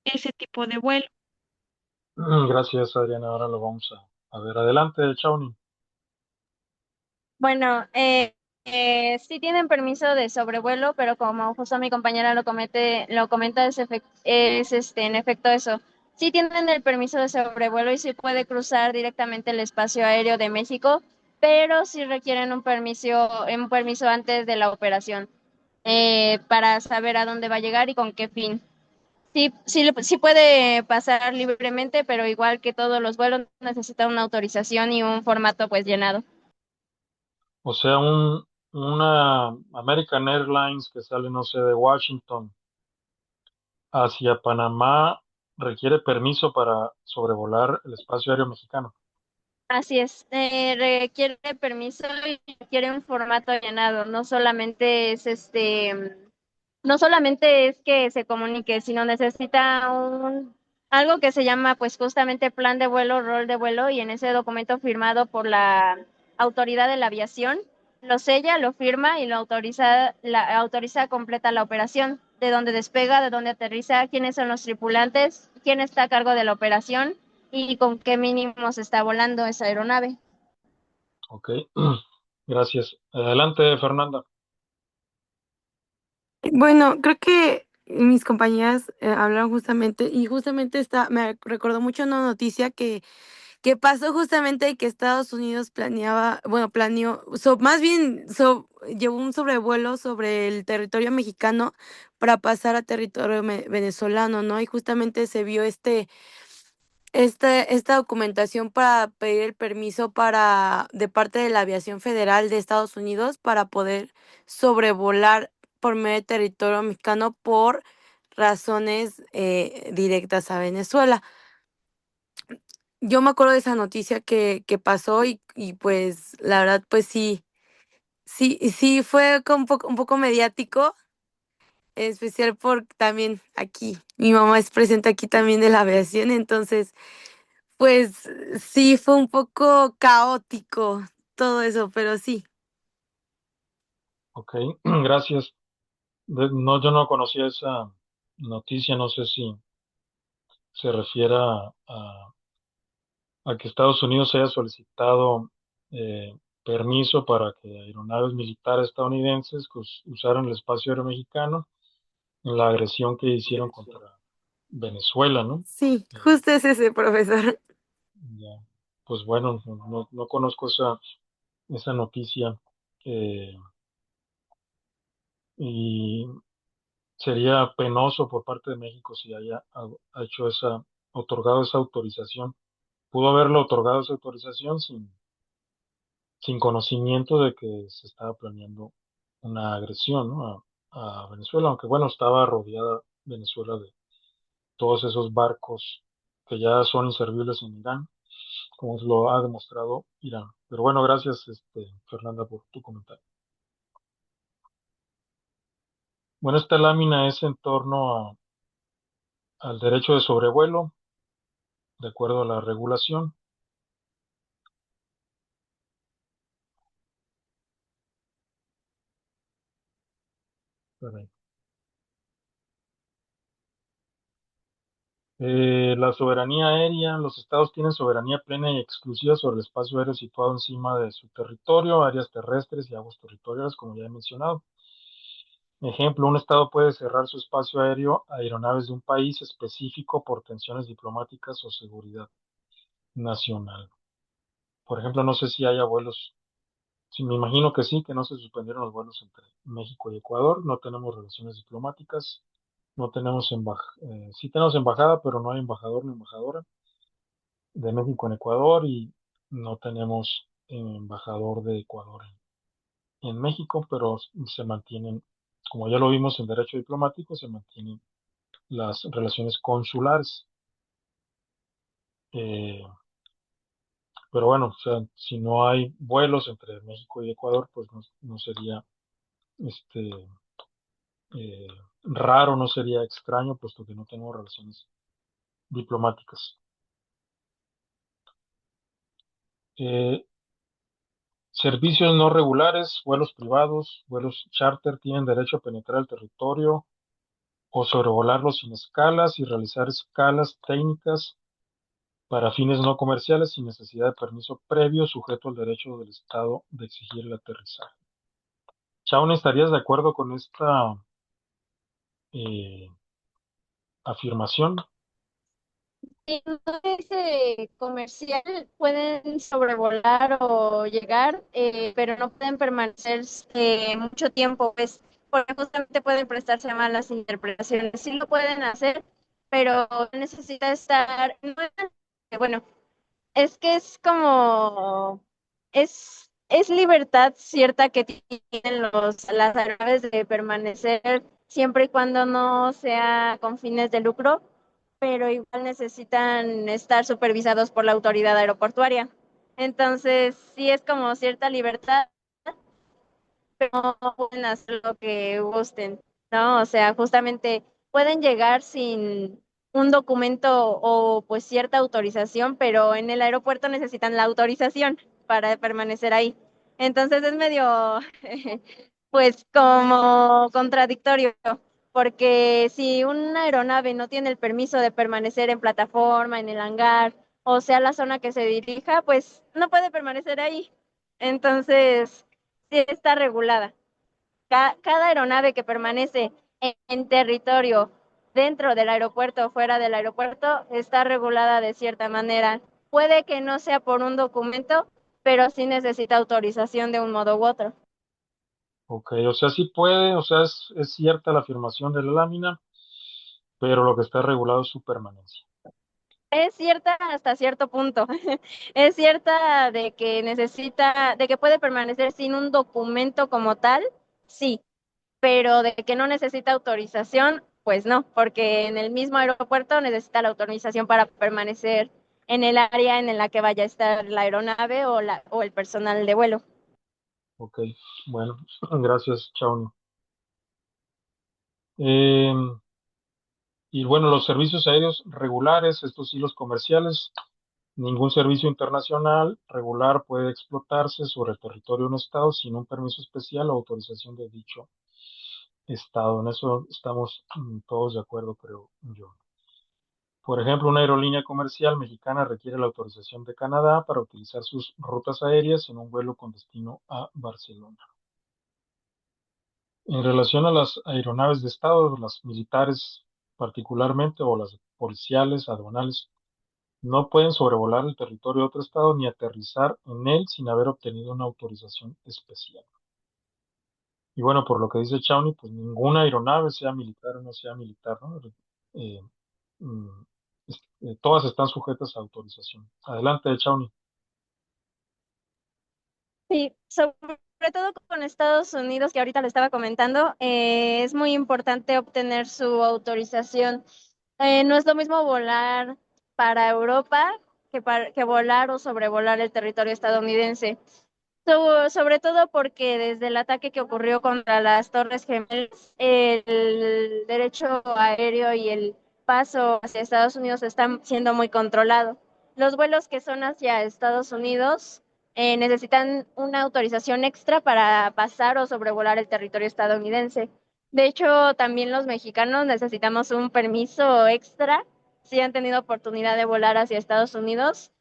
ese tipo de vuelo.
Gracias, Adriana. Ahora lo vamos a ver. Adelante, Shawnee.
Bueno, sí tienen permiso de sobrevuelo, pero como justo mi compañera lo comenta, en efecto eso. Sí tienen el permiso de sobrevuelo y sí puede cruzar directamente el espacio aéreo de México, pero sí requieren un permiso antes de la operación, para saber a dónde va a llegar y con qué fin. Sí, sí puede pasar libremente, pero igual que todos los vuelos necesita una autorización y un formato pues llenado.
O sea, una American Airlines que sale, no sé, de Washington hacia Panamá requiere permiso para sobrevolar el espacio aéreo mexicano.
Así es, requiere permiso y requiere un formato llenado, no solamente es que se comunique, sino necesita algo que se llama pues justamente plan de vuelo, rol de vuelo, y en ese documento firmado por la autoridad de la aviación, lo sella, lo firma y autoriza completa la operación, de dónde despega, de dónde aterriza, quiénes son los tripulantes, quién está a cargo de la operación y con qué mínimos está volando esa aeronave.
Ok, gracias. Adelante, Fernanda.
Bueno, creo que mis compañeras hablaron justamente y justamente me recordó mucho una noticia que pasó justamente de que Estados Unidos planeaba, bueno, planeó, más bien llevó un sobrevuelo sobre el territorio mexicano para pasar a territorio venezolano, ¿no? Y justamente se vio esta documentación para pedir el permiso de parte de la Aviación Federal de Estados Unidos para poder sobrevolar por medio de territorio mexicano por razones directas a Venezuela. Yo me acuerdo de esa noticia que pasó y pues la verdad pues sí fue como un poco mediático, en especial por también aquí. Mi mamá es presente aquí también de la aviación, entonces pues sí, fue un poco caótico todo eso, pero sí.
Ok, gracias. No, yo no conocía esa noticia, no sé si se refiere a que Estados Unidos haya solicitado permiso para que aeronaves militares estadounidenses usaran el espacio aéreo mexicano en la agresión que hicieron contra Venezuela, ¿no?
Sí,
Eh,
justo es ese, profesor.
ya. Pues bueno, no conozco esa noticia, eh, y sería penoso por parte de México si ha hecho otorgado esa autorización. Pudo haberlo otorgado esa autorización sin conocimiento de que se estaba planeando una agresión, ¿no? a Venezuela, aunque bueno, estaba rodeada Venezuela de todos esos barcos que ya son inservibles en Irán, como lo ha demostrado Irán. Pero bueno, gracias, Fernanda, por tu comentario. Bueno, esta lámina es en torno al derecho de sobrevuelo, de acuerdo a la regulación. La soberanía aérea, los estados tienen soberanía plena y exclusiva sobre el espacio aéreo situado encima de su territorio, áreas terrestres y aguas territoriales, como ya he mencionado. Ejemplo, un estado puede cerrar su espacio aéreo a aeronaves de un país específico por tensiones diplomáticas o seguridad nacional. Por ejemplo, no sé si haya vuelos, sí, me imagino que sí, que no se suspendieron los vuelos entre México y Ecuador, no tenemos relaciones diplomáticas, no tenemos sí tenemos embajada, pero no hay embajador ni embajadora de México en Ecuador y no tenemos embajador de Ecuador en México, pero se mantienen, como ya lo vimos en derecho diplomático, se mantienen las relaciones consulares. Eh, pero bueno, o sea, si no hay vuelos entre México y Ecuador, pues no sería este, eh, raro, no sería extraño, puesto que no tenemos relaciones diplomáticas. Eh, Servicios no regulares, vuelos privados, vuelos charter tienen derecho a penetrar el territorio o sobrevolarlo sin escalas y realizar escalas técnicas para fines no comerciales sin necesidad de permiso previo, sujeto al derecho del Estado de exigir el aterrizaje. Shaun, ¿estarías de acuerdo con esta eh, afirmación?
Si no es comercial, pueden sobrevolar o llegar, pero no pueden permanecer mucho tiempo, pues, porque justamente pueden prestarse a malas interpretaciones. Sí lo pueden hacer, pero necesita estar, no bueno, es que es como, es libertad cierta que tienen las aeronaves de permanecer siempre y cuando no sea con fines de lucro, pero igual necesitan estar supervisados por la autoridad aeroportuaria. Entonces, sí es como cierta libertad, pero no pueden hacer lo que gusten, ¿no? O sea, justamente pueden llegar sin un documento o pues cierta autorización, pero en el aeropuerto necesitan la autorización para permanecer ahí. Entonces es medio, pues como contradictorio, porque si una aeronave no tiene el permiso de permanecer en plataforma, en el hangar, o sea, la zona que se dirija, pues no puede permanecer ahí. Entonces, sí está regulada. Cada aeronave que permanece en territorio dentro del aeropuerto o fuera del aeropuerto está regulada de cierta manera. Puede que no sea por un documento, pero sí necesita autorización de un modo u otro.
Ok, o sea, sí puede, o sea, es cierta la afirmación de la lámina, pero lo que está regulado es su permanencia.
Es cierta hasta cierto punto. Es cierta de que necesita, de que puede permanecer sin un documento como tal, sí, pero de que no necesita autorización, pues no, porque en el mismo aeropuerto necesita la autorización para permanecer en el área en la que vaya a estar la aeronave o el personal de vuelo.
Ok, bueno, gracias, Chauni. Em, y bueno, los servicios aéreos regulares, estos sí los comerciales, ningún servicio internacional regular puede explotarse sobre el territorio de un estado sin un permiso especial o autorización de dicho estado. En eso estamos todos de acuerdo, creo yo. Por ejemplo, una aerolínea comercial mexicana requiere la autorización de Canadá para utilizar sus rutas aéreas en un vuelo con destino a Barcelona. En relación a las aeronaves de Estado, las militares particularmente o las policiales, aduanales, no pueden sobrevolar el territorio de otro Estado ni aterrizar en él sin haber obtenido una autorización especial. Y bueno, por lo que dice Chauny, pues ninguna aeronave, sea militar o no sea militar, ¿no? Eh, mm, Todas están sujetas a autorización. Adelante, Chauny.
Sí, sobre todo con Estados Unidos, que ahorita le estaba comentando, es muy importante obtener su autorización. No es lo mismo volar para Europa que volar o sobrevolar el territorio estadounidense. Sobre todo porque desde el ataque que ocurrió contra las Torres Gemelas, el derecho aéreo y el paso hacia Estados Unidos están siendo muy controlados. Los vuelos que son hacia Estados Unidos necesitan una autorización extra para pasar o sobrevolar el territorio estadounidense. De hecho, también los mexicanos necesitamos un permiso extra si han tenido oportunidad de volar hacia Estados Unidos.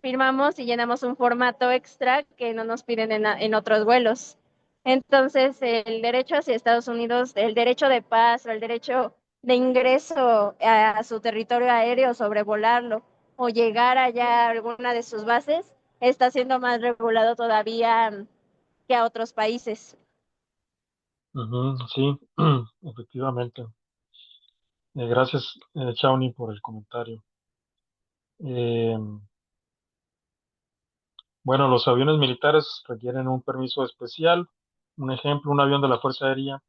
Firmamos y llenamos un formato extra que no nos piden en otros vuelos. Entonces, el derecho hacia Estados Unidos, el derecho de paz o el derecho de ingreso a su territorio aéreo, sobrevolarlo o llegar allá a alguna de sus bases, está siendo más regulado todavía que a otros países.
Sí, efectivamente. Gracias, Shawnee, por el comentario. Eh, bueno, los aviones militares requieren un permiso especial. Un ejemplo, un avión de la Fuerza Aérea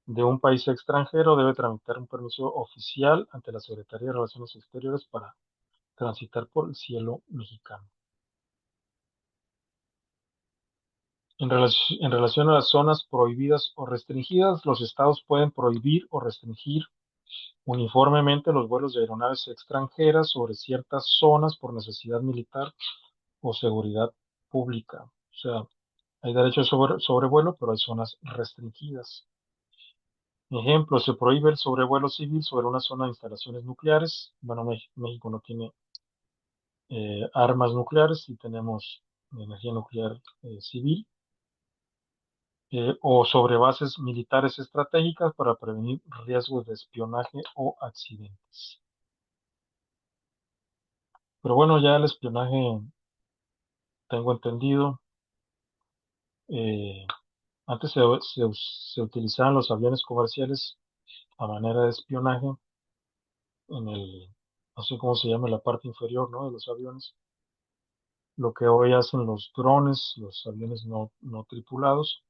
de un país extranjero debe tramitar un permiso oficial ante la Secretaría de Relaciones Exteriores para transitar por el cielo mexicano. En relación a las zonas prohibidas o restringidas, los estados pueden prohibir o restringir uniformemente los vuelos de aeronaves extranjeras sobre ciertas zonas por necesidad militar o seguridad pública. O sea, hay derecho de sobrevuelo, pero hay zonas restringidas. Ejemplo, se prohíbe el sobrevuelo civil sobre una zona de instalaciones nucleares. Bueno, México no tiene armas nucleares y tenemos energía nuclear civil. O sobre bases militares estratégicas para prevenir riesgos de espionaje o accidentes. Pero bueno, ya el espionaje, tengo entendido, eh, antes se utilizaban los aviones comerciales a manera de espionaje en no sé cómo se llama, la parte inferior, ¿no?, de los aviones. Lo que hoy hacen los drones, los aviones no tripulados,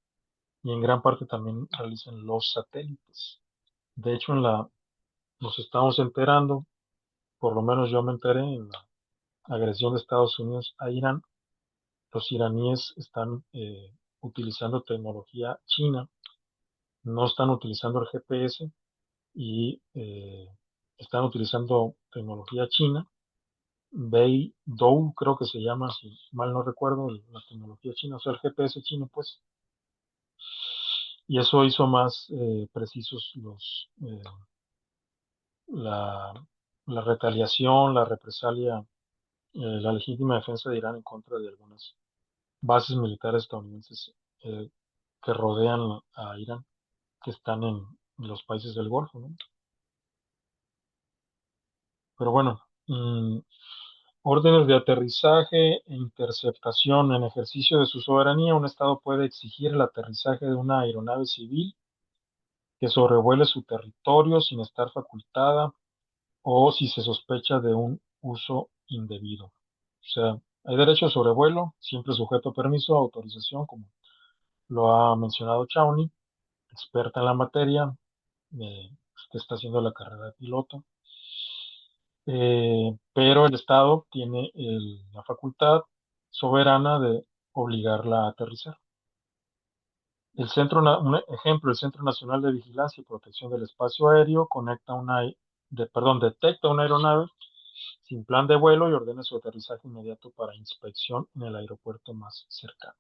y en gran parte también realizan los satélites. De hecho, nos estamos enterando, por lo menos yo me enteré en la agresión de Estados Unidos a Irán. Los iraníes están utilizando tecnología china, no están utilizando el GPS y están utilizando tecnología china. Beidou creo que se llama, si mal no recuerdo, la tecnología china, o sea, el GPS chino, pues. Y eso hizo más precisos la, la retaliación, la represalia, la legítima defensa de Irán en contra de algunas bases militares estadounidenses eh, que rodean a Irán, que están en los países del Golfo, ¿no? Pero bueno, órdenes de aterrizaje e interceptación. En ejercicio de su soberanía, un Estado puede exigir el aterrizaje de una aeronave civil que sobrevuele su territorio sin estar facultada o si se sospecha de un uso indebido. O sea, hay derecho a sobrevuelo, siempre sujeto a permiso o autorización, como lo ha mencionado Chauny, experta en la materia, que está haciendo la carrera de piloto. Pero el Estado tiene la facultad soberana de obligarla a aterrizar. Un ejemplo, el Centro Nacional de Vigilancia y Protección del Espacio Aéreo detecta una aeronave sin plan de vuelo y ordena su aterrizaje inmediato para inspección en el aeropuerto más cercano.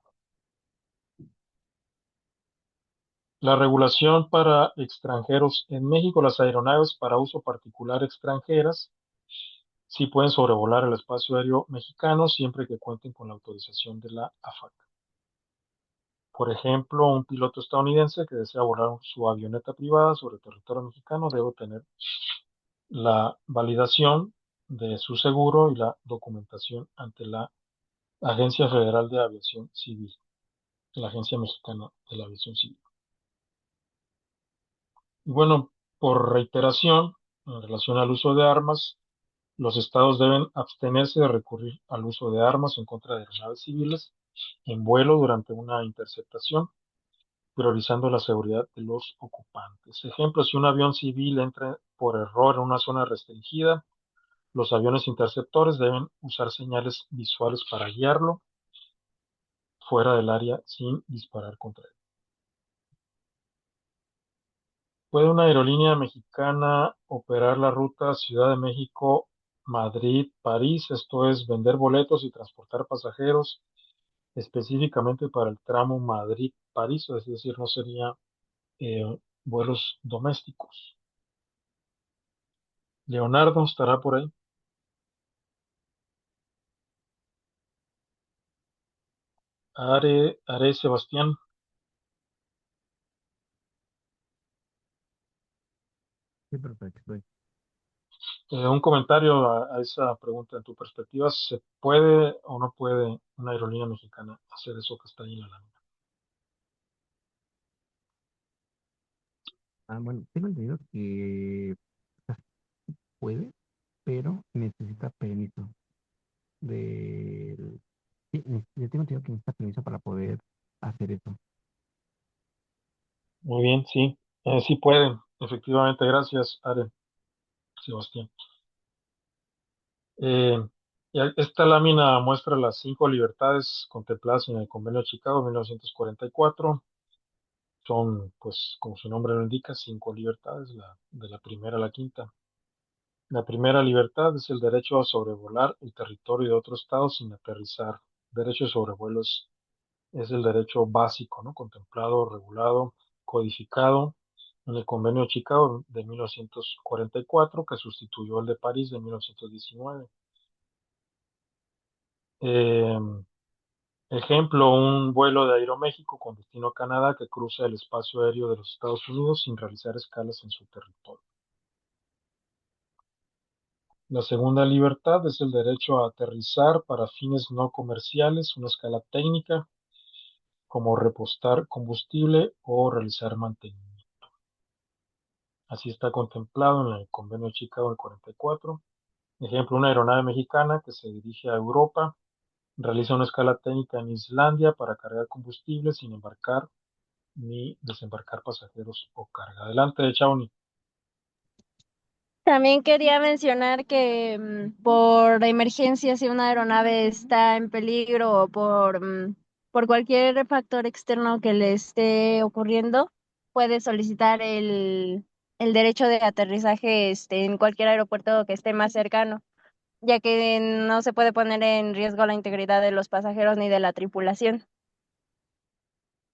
La regulación para extranjeros en México, las aeronaves para uso particular extranjeras sí pueden sobrevolar el espacio aéreo mexicano siempre que cuenten con la autorización de la AFAC. Por ejemplo, un piloto estadounidense que desea volar su avioneta privada sobre territorio mexicano debe tener la validación de su seguro y la documentación ante la Agencia Federal de Aviación Civil, la Agencia Mexicana de la Aviación Civil. Y bueno, por reiteración, en relación al uso de armas, los estados deben abstenerse de recurrir al uso de armas en contra de aeronaves civiles en vuelo durante una interceptación, priorizando la seguridad de los ocupantes. Ejemplo, si un avión civil entra por error en una zona restringida, los aviones interceptores deben usar señales visuales para guiarlo fuera del área sin disparar contra él. ¿Puede una aerolínea mexicana operar la ruta Ciudad de México, Madrid, París? Esto es, vender boletos y transportar pasajeros específicamente para el tramo Madrid-París, es decir, no sería vuelos domésticos. Leonardo estará por ahí. Are Sebastián.
Sí, perfecto.
Un comentario a esa pregunta, en tu perspectiva, ¿se puede o no puede una aerolínea mexicana hacer eso que está ahí en la lámina?
Bueno, tengo entendido que puede, pero necesita permiso del... Sí, yo tengo entendido que necesita permiso para poder hacer eso.
Muy bien, sí, sí pueden, efectivamente, gracias, Aren, Sebastián. Eh, Esta lámina muestra las 5 libertades contempladas en el Convenio de Chicago de 1944. Son, pues, como su nombre lo indica, 5 libertades, de la primera a la quinta. La primera libertad es el derecho a sobrevolar el territorio de otro estado sin aterrizar. Derecho de sobrevuelo es el derecho básico, ¿no? Contemplado, regulado, codificado en el Convenio de Chicago de 1944, que sustituyó el de París de 1919. Eh, Ejemplo, un vuelo de Aeroméxico con destino a Canadá que cruza el espacio aéreo de los Estados Unidos sin realizar escalas en su territorio. La segunda libertad es el derecho a aterrizar para fines no comerciales, una escala técnica, como repostar combustible o realizar mantenimiento. Así está contemplado en el Convenio de Chicago del 44. Ejemplo, una aeronave mexicana que se dirige a Europa realiza una escala técnica en Islandia para cargar combustible sin embarcar ni desembarcar pasajeros o carga. Adelante, Chauni.
También quería mencionar que por emergencia, si una aeronave está en peligro o por cualquier factor externo que le esté ocurriendo, puede solicitar el derecho de aterrizaje en cualquier aeropuerto que esté más cercano, ya que no se puede poner en riesgo la integridad de los pasajeros ni de la tripulación.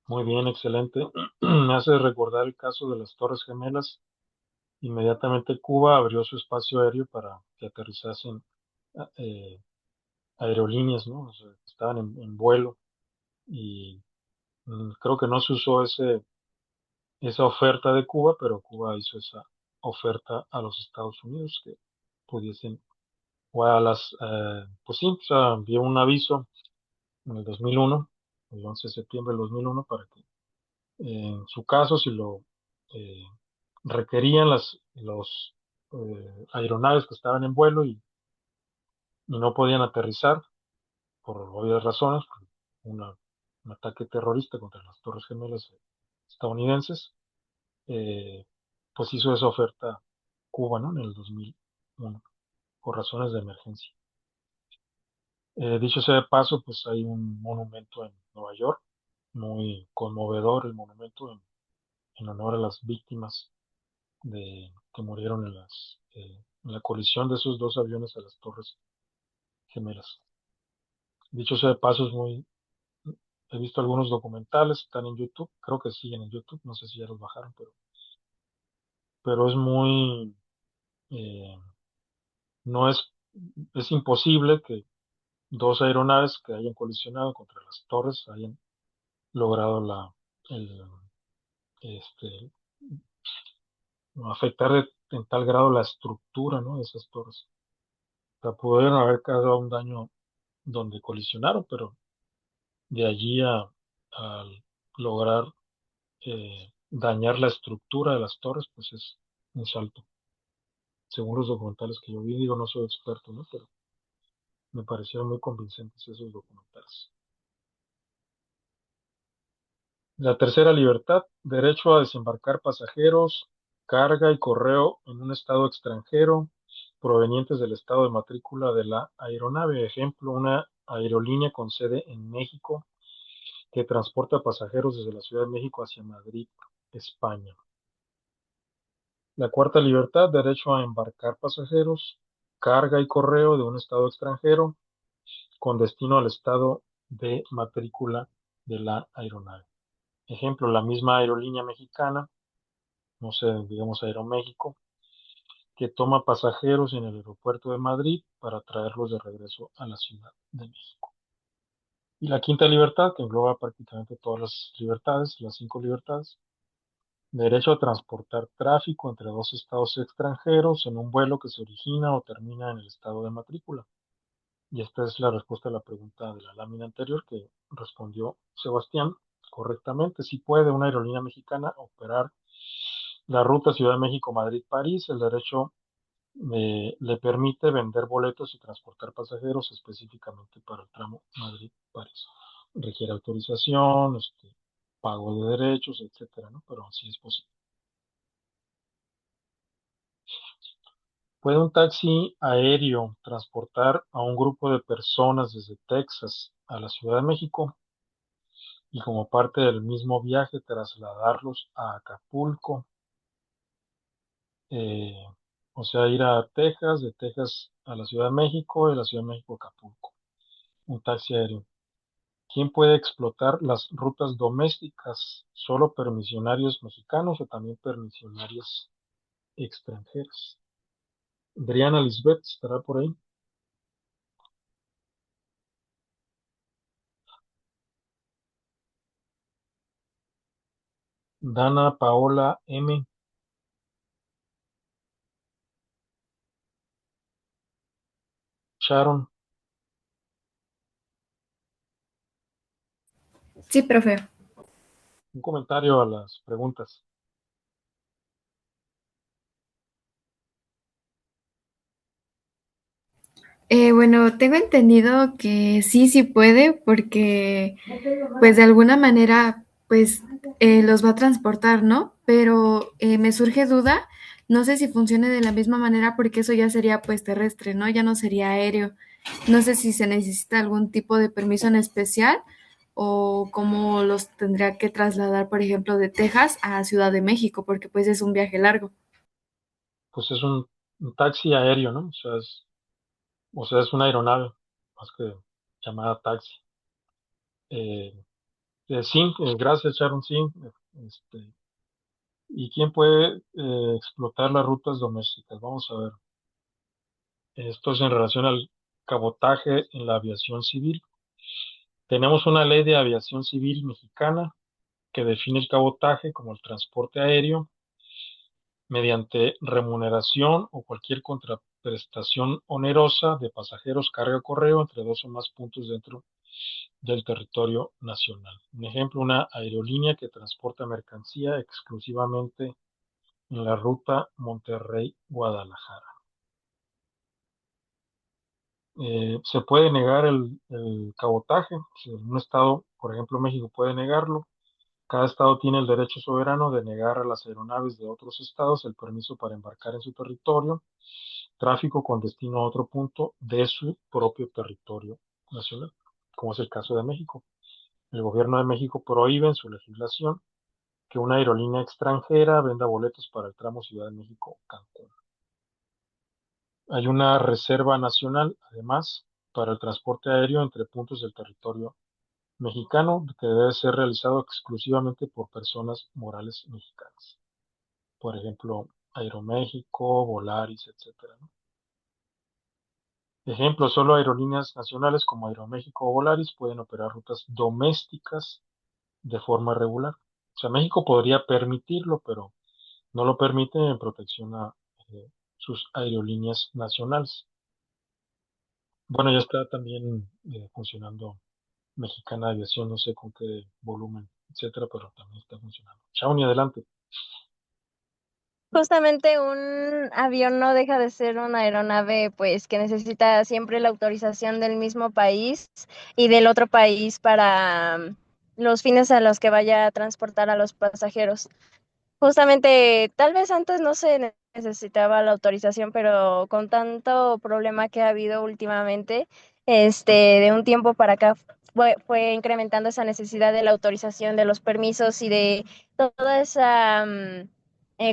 Muy bien, excelente. Me hace recordar el caso de las Torres Gemelas. Inmediatamente Cuba abrió su espacio aéreo para que aterrizasen eh, aerolíneas, ¿no? O sea, estaban en vuelo y creo que no se usó esa oferta de Cuba, pero Cuba hizo esa oferta a los Estados Unidos que pudiesen, o a pues sí, o sea, envió un aviso en el 2001, el 11 de septiembre del 2001, para que en su caso, si lo eh, requerían los aeronaves que estaban en vuelo y no podían aterrizar por obvias razones, por un ataque terrorista contra las Torres Gemelas estadounidenses, eh, pues hizo esa oferta Cuba, ¿no? En el 2001, por razones de emergencia. Dicho sea de paso, pues hay un monumento en Nueva York, muy conmovedor el monumento en honor a las víctimas que murieron en la colisión de esos dos aviones a las Torres Gemelas. Dicho sea de paso, he visto algunos documentales, están en YouTube, creo que siguen en YouTube, no sé si ya los bajaron, pero es muy, eh, no es imposible que dos aeronaves que hayan colisionado contra las torres hayan logrado el, este, afectar en tal grado la estructura, ¿no? De esas torres. O sea, pudieron haber causado un daño donde colisionaron, pero de allí a lograr dañar la estructura de las torres, pues es un salto. Según los documentales que yo vi, digo, no soy experto, ¿no? Pero me parecieron muy convincentes esos documentales. La tercera libertad, derecho a desembarcar pasajeros, carga y correo en un estado extranjero provenientes del estado de matrícula de la aeronave. Ejemplo, una aerolínea con sede en México que transporta pasajeros desde la Ciudad de México hacia Madrid, España. La cuarta libertad, derecho a embarcar pasajeros, carga y correo de un estado extranjero con destino al estado de matrícula de la aeronave. Ejemplo, la misma aerolínea mexicana, no sé, digamos Aeroméxico, que toma pasajeros en el aeropuerto de Madrid para traerlos de regreso a la Ciudad de México. Y la quinta libertad, que engloba prácticamente todas las libertades, las 5 libertades, Derecho a transportar tráfico entre dos estados extranjeros en un vuelo que se origina o termina en el estado de matrícula. Y esta es la respuesta a la pregunta de la lámina anterior que respondió Sebastián correctamente. Si puede una aerolínea mexicana operar la ruta Ciudad de México-Madrid-París, el derecho le permite vender boletos y transportar pasajeros específicamente para el tramo Madrid-París. Requiere autorización, pago de derechos, etcétera, ¿no? Pero sí es posible. ¿Puede un taxi aéreo transportar a un grupo de personas desde Texas a la Ciudad de México y como parte del mismo viaje trasladarlos a Acapulco? Eh, o sea, ir a Texas, de Texas a la Ciudad de México, de la Ciudad de México a Acapulco. Un taxi aéreo. ¿Quién puede explotar las rutas domésticas? ¿Solo permisionarios mexicanos o también permisionarias extranjeras? Adriana Lisbeth estará por ahí. Dana Paola M. Sharon.
Sí, profe.
Un comentario a las preguntas.
Bueno, tengo entendido que sí, sí puede, porque pues de alguna manera pues los va a transportar, ¿no? Pero me surge duda, no sé si funcione de la misma manera porque eso ya sería pues terrestre, ¿no? Ya no sería aéreo. No sé si se necesita algún tipo de permiso en especial o cómo los tendría que trasladar, por ejemplo, de Texas a Ciudad de México, porque pues es un viaje largo.
Pues es un taxi aéreo, ¿no? O sea, es una aeronave, más que llamada taxi. Eh, sí, gracias Sharon, sí. Este, ¿Y quién puede explotar las rutas domésticas? Vamos a ver. Esto es en relación al cabotaje en la aviación civil. Tenemos una ley de aviación civil mexicana que define el cabotaje como el transporte aéreo mediante remuneración o cualquier contraprestación onerosa de pasajeros, carga o correo entre dos o más puntos dentro del territorio nacional. Un ejemplo, una aerolínea que transporta mercancía exclusivamente en la ruta Monterrey-Guadalajara. Se puede negar el cabotaje. Si un estado, por ejemplo México, puede negarlo. Cada estado tiene el derecho soberano de negar a las aeronaves de otros estados el permiso para embarcar en su territorio tráfico con destino a otro punto de su propio territorio nacional, como es el caso de México. El gobierno de México prohíbe en su legislación que una aerolínea extranjera venda boletos para el tramo Ciudad de México-Cancún. Hay una reserva nacional, además, para el transporte aéreo entre puntos del territorio mexicano que debe ser realizado exclusivamente por personas morales mexicanas. Por ejemplo, Aeroméxico, Volaris, etcétera, ¿no? Ejemplo, solo aerolíneas nacionales como Aeroméxico o Volaris pueden operar rutas domésticas de forma regular. O sea, México podría permitirlo, pero no lo permite en protección a sus aerolíneas nacionales. Bueno, ya está también funcionando Mexicana Aviación, no sé con qué volumen, etcétera, pero también está funcionando. Shawnee, adelante.
Justamente un avión no deja de ser una aeronave, pues que necesita siempre la autorización del mismo país y del otro país para los fines a los que vaya a transportar a los pasajeros. Justamente, tal vez antes no se necesitaba la autorización, pero con tanto problema que ha habido últimamente, de un tiempo para acá fue incrementando esa necesidad de la autorización, de los permisos y de toda esa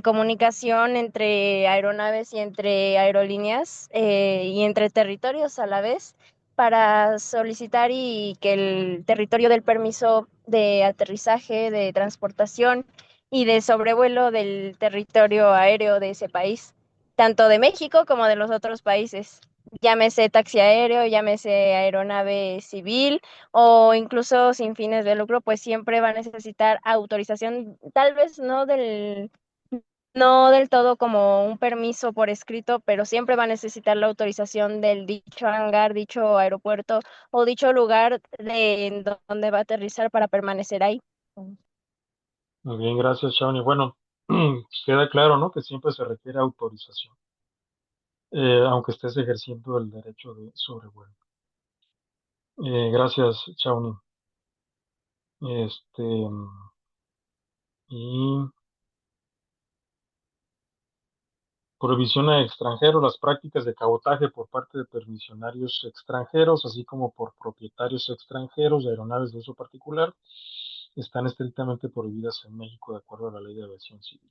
comunicación entre aeronaves y entre aerolíneas y entre territorios a la vez para solicitar y que el territorio del permiso de aterrizaje, de transportación, y de sobrevuelo del territorio aéreo de ese país, tanto de México como de los otros países. llámese taxi aéreo, llámese aeronave civil o incluso sin fines de lucro, pues siempre va a necesitar autorización, tal vez no del todo como un permiso por escrito, pero siempre va a necesitar la autorización del dicho hangar, dicho aeropuerto o dicho lugar en donde va a aterrizar para permanecer ahí.
Muy bien, gracias, Shawnee. Bueno, queda claro, ¿no? Que siempre se requiere autorización, aunque estés ejerciendo el derecho de sobrevuelo. Gracias, Shawnee. Este, y prohibición a extranjeros, las prácticas de cabotaje por parte de permisionarios extranjeros, así como por propietarios extranjeros de aeronaves de uso particular, están estrictamente prohibidas en México de acuerdo a la Ley de Aviación Civil.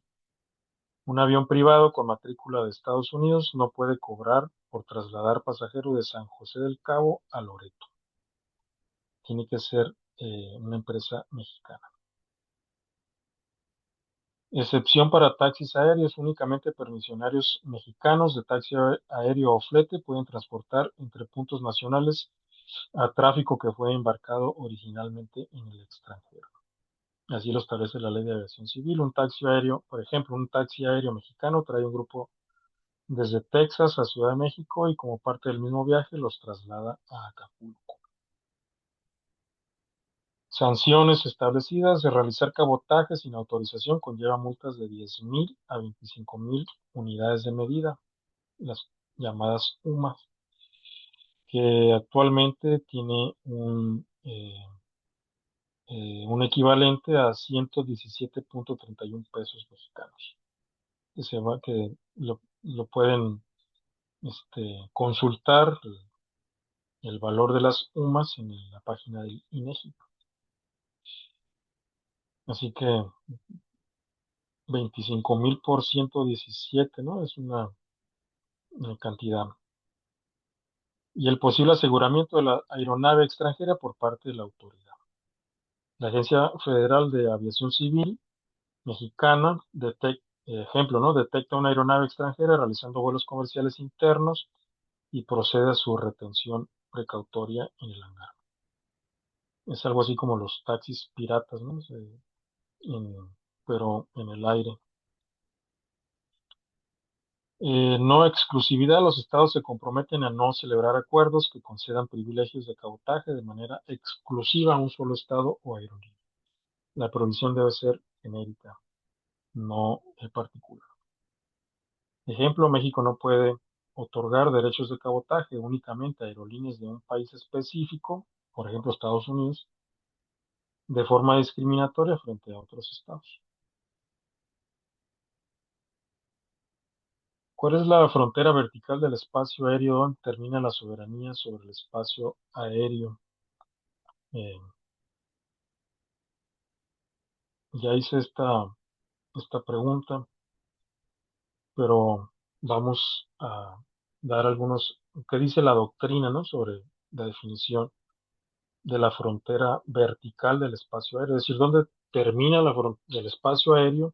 Un avión privado con matrícula de Estados Unidos no puede cobrar por trasladar pasajeros de San José del Cabo a Loreto. Tiene que ser una empresa mexicana. Excepción para taxis aéreos. Únicamente permisionarios mexicanos de taxi aéreo o flete pueden transportar entre puntos nacionales a tráfico que fue embarcado originalmente en el extranjero. Así lo establece la Ley de Aviación Civil. Un taxi aéreo, por ejemplo, un taxi aéreo mexicano trae un grupo desde Texas a Ciudad de México y como parte del mismo viaje los traslada a Acapulco. Sanciones establecidas de realizar cabotaje sin autorización conlleva multas de 10,000 a 25,000 unidades de medida, las llamadas UMAS, que actualmente tiene un equivalente a 117.31 pesos mexicanos. Que lo pueden consultar el valor de las UMAS en la página del INEGI. Así que 25,000 por 117, ¿no? Es una cantidad. Y el posible aseguramiento de la aeronave extranjera por parte de la autoridad. La Agencia Federal de Aviación Civil mexicana, ejemplo, ¿no? Detecta una aeronave extranjera realizando vuelos comerciales internos y procede a su retención precautoria en el hangar. Es algo así como los taxis piratas, ¿no? Pero en el aire. No exclusividad. Los estados se comprometen a no celebrar acuerdos que concedan privilegios de cabotaje de manera exclusiva a un solo estado o aerolínea. La provisión debe ser genérica, no particular. Ejemplo, México no puede otorgar derechos de cabotaje únicamente a aerolíneas de un país específico, por ejemplo Estados Unidos, de forma discriminatoria frente a otros estados. ¿Cuál es la frontera vertical del espacio aéreo donde termina la soberanía sobre el espacio aéreo? Eh, ya hice esta pregunta, pero vamos a dar algunos, ¿qué dice la doctrina, ¿no? Sobre la definición de la frontera vertical del espacio aéreo, es decir, dónde termina el espacio aéreo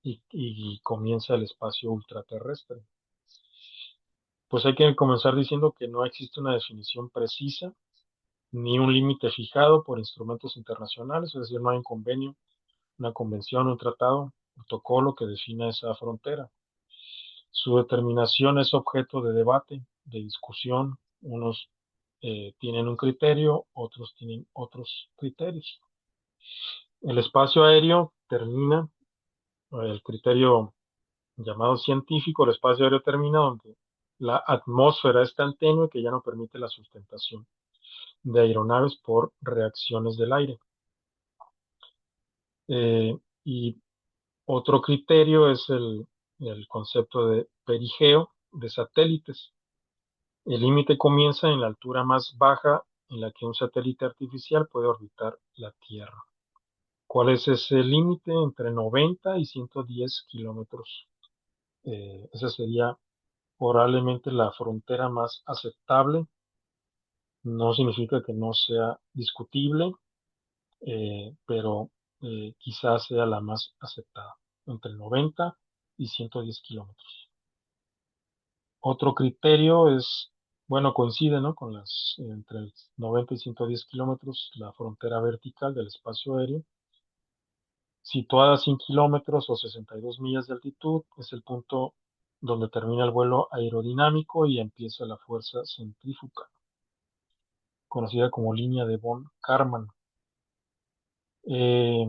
y comienza el espacio ultraterrestre. Pues hay que comenzar diciendo que no existe una definición precisa ni un límite fijado por instrumentos internacionales, es decir, no hay un convenio, una convención, un tratado, un protocolo que defina esa frontera. Su determinación es objeto de debate, de discusión. Unos tienen un criterio, otros tienen otros criterios. El espacio aéreo termina, el criterio llamado científico, el espacio aéreo termina donde la atmósfera es tan tenue que ya no permite la sustentación de aeronaves por reacciones del aire. Y otro criterio es el concepto de perigeo de satélites. El límite comienza en la altura más baja en la que un satélite artificial puede orbitar la Tierra. ¿Cuál es ese límite? Entre 90 y 110 kilómetros. Esa sería probablemente la frontera más aceptable. No significa que no sea discutible, pero quizás sea la más aceptada, entre 90 y 110 kilómetros. Otro criterio es, bueno, coincide, ¿no? Con entre 90 y 110 kilómetros, la frontera vertical del espacio aéreo. Situada a 100 kilómetros o 62 millas de altitud, es el punto donde termina el vuelo aerodinámico y empieza la fuerza centrífuga, conocida como línea de von Karman. Eh,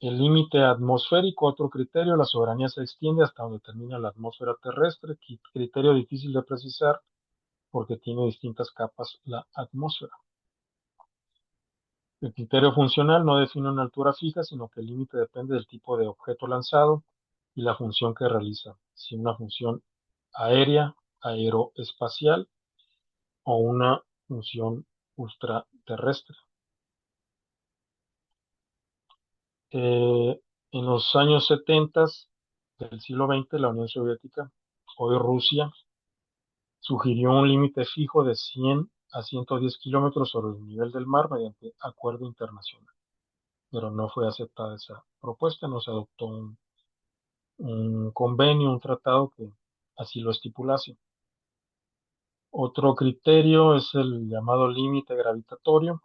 el límite atmosférico, otro criterio, la soberanía se extiende hasta donde termina la atmósfera terrestre, criterio difícil de precisar porque tiene distintas capas la atmósfera. El criterio funcional no define una altura fija, sino que el límite depende del tipo de objeto lanzado y la función que realiza, si una función aérea, aeroespacial o una función ultraterrestre. En los años 70 del siglo XX, la Unión Soviética, hoy Rusia, sugirió un límite fijo de 100 a 110 kilómetros sobre el nivel del mar mediante acuerdo internacional, pero no fue aceptada esa propuesta, no se adoptó un convenio, un tratado que así lo estipulase. Otro criterio es el llamado límite gravitatorio.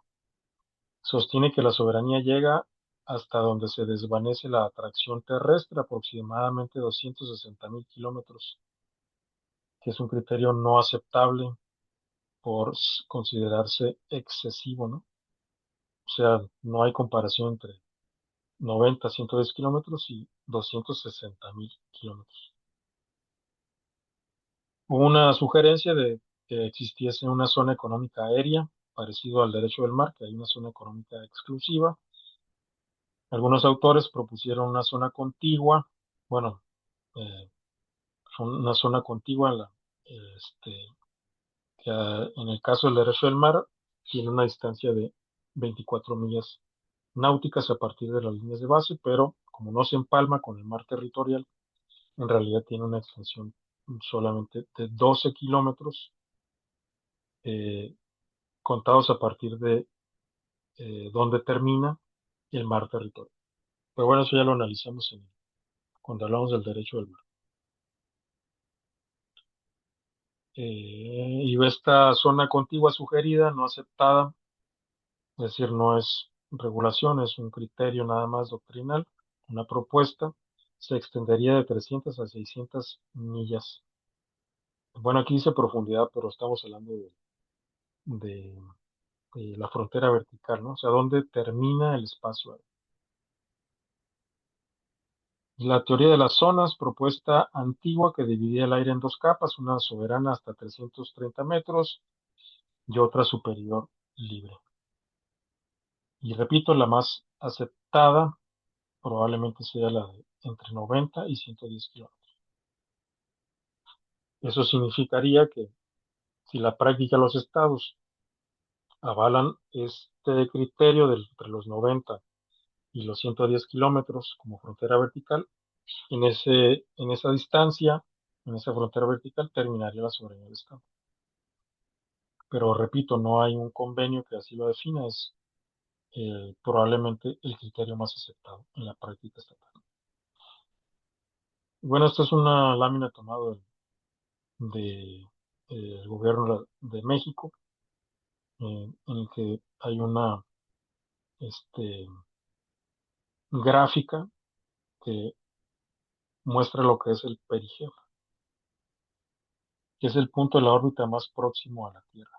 Sostiene que la soberanía llega hasta donde se desvanece la atracción terrestre, aproximadamente 260.000 kilómetros, que es un criterio no aceptable por considerarse excesivo, ¿no? O sea, no hay comparación entre 90, 110 kilómetros y 260.000 kilómetros. Hubo una sugerencia de que existiese una zona económica aérea, parecido al derecho del mar, que hay una zona económica exclusiva. Algunos autores propusieron una zona contigua, bueno, eh, una zona contigua, que en el caso del derecho del mar tiene una distancia de 24 millas náuticas a partir de las líneas de base, pero como no se empalma con el mar territorial, en realidad tiene una extensión solamente de 12 kilómetros eh, contados a partir de donde termina el mar territorial. Pero bueno, eso ya lo analizamos cuando hablamos del derecho del mar. Y esta zona contigua sugerida, no aceptada, es decir, no es regulación, es un criterio nada más doctrinal, una propuesta, se extendería de 300 a 600 millas. Bueno, aquí dice profundidad, pero estamos hablando de, de la frontera vertical, ¿no? O sea, dónde termina el espacio aéreo. La teoría de las zonas, propuesta antigua que dividía el aire en dos capas, una soberana hasta 330 metros y otra superior libre. Y repito, la más aceptada probablemente sea la de entre 90 y 110 kilómetros. Eso significaría que si la práctica de los estados avalan este criterio entre los 90 y los 110 kilómetros como frontera vertical, en esa distancia, en esa frontera vertical, terminaría la soberanía del Estado. Pero repito, no hay un convenio que así lo defina, es probablemente el criterio más aceptado en la práctica estatal. Bueno, esta es una lámina tomada del gobierno de México, en el que hay una este, gráfica que muestra lo que es el perigeo, que es el punto de la órbita más próximo a la Tierra,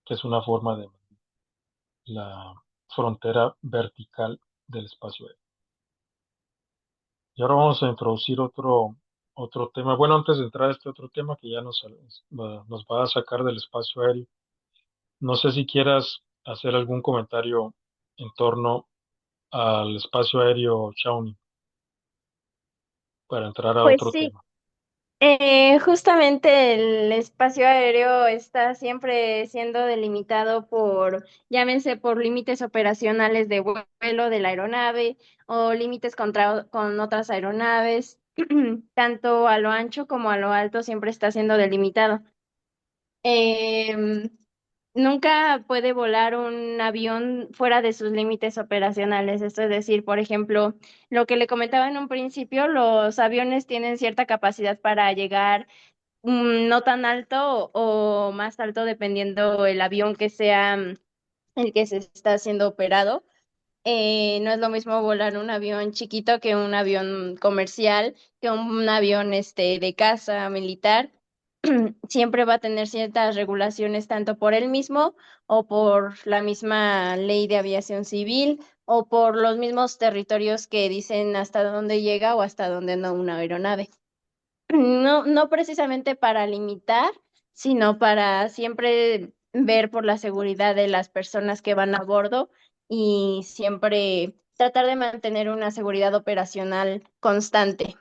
que es una forma de medir la frontera vertical del espacio aéreo. Y ahora vamos a introducir otro tema. Bueno, antes de entrar a este otro tema que ya nos va a sacar del espacio aéreo, no sé si quieras hacer algún comentario en torno al espacio aéreo Shawnee para entrar a
Pues
otro
sí,
tema.
justamente el espacio aéreo está siempre siendo delimitado por, llámense por límites operacionales de vuelo de la aeronave o límites con otras aeronaves, tanto a lo ancho como a lo alto siempre está siendo delimitado. Em, Nunca puede volar un avión fuera de sus límites operacionales. Esto es decir, por ejemplo, lo que le comentaba en un principio, los aviones tienen cierta capacidad para llegar no tan alto o más alto dependiendo el avión que sea el que se está haciendo operado. No es lo mismo volar un avión chiquito que un avión comercial, que un avión de caza militar. Siempre va a tener ciertas regulaciones tanto por él mismo o por la misma ley de aviación civil o por los mismos territorios que dicen hasta dónde llega o hasta dónde no una aeronave. No, no precisamente para limitar, sino para siempre ver por la seguridad de las personas que van a bordo y siempre tratar de mantener una seguridad operacional constante.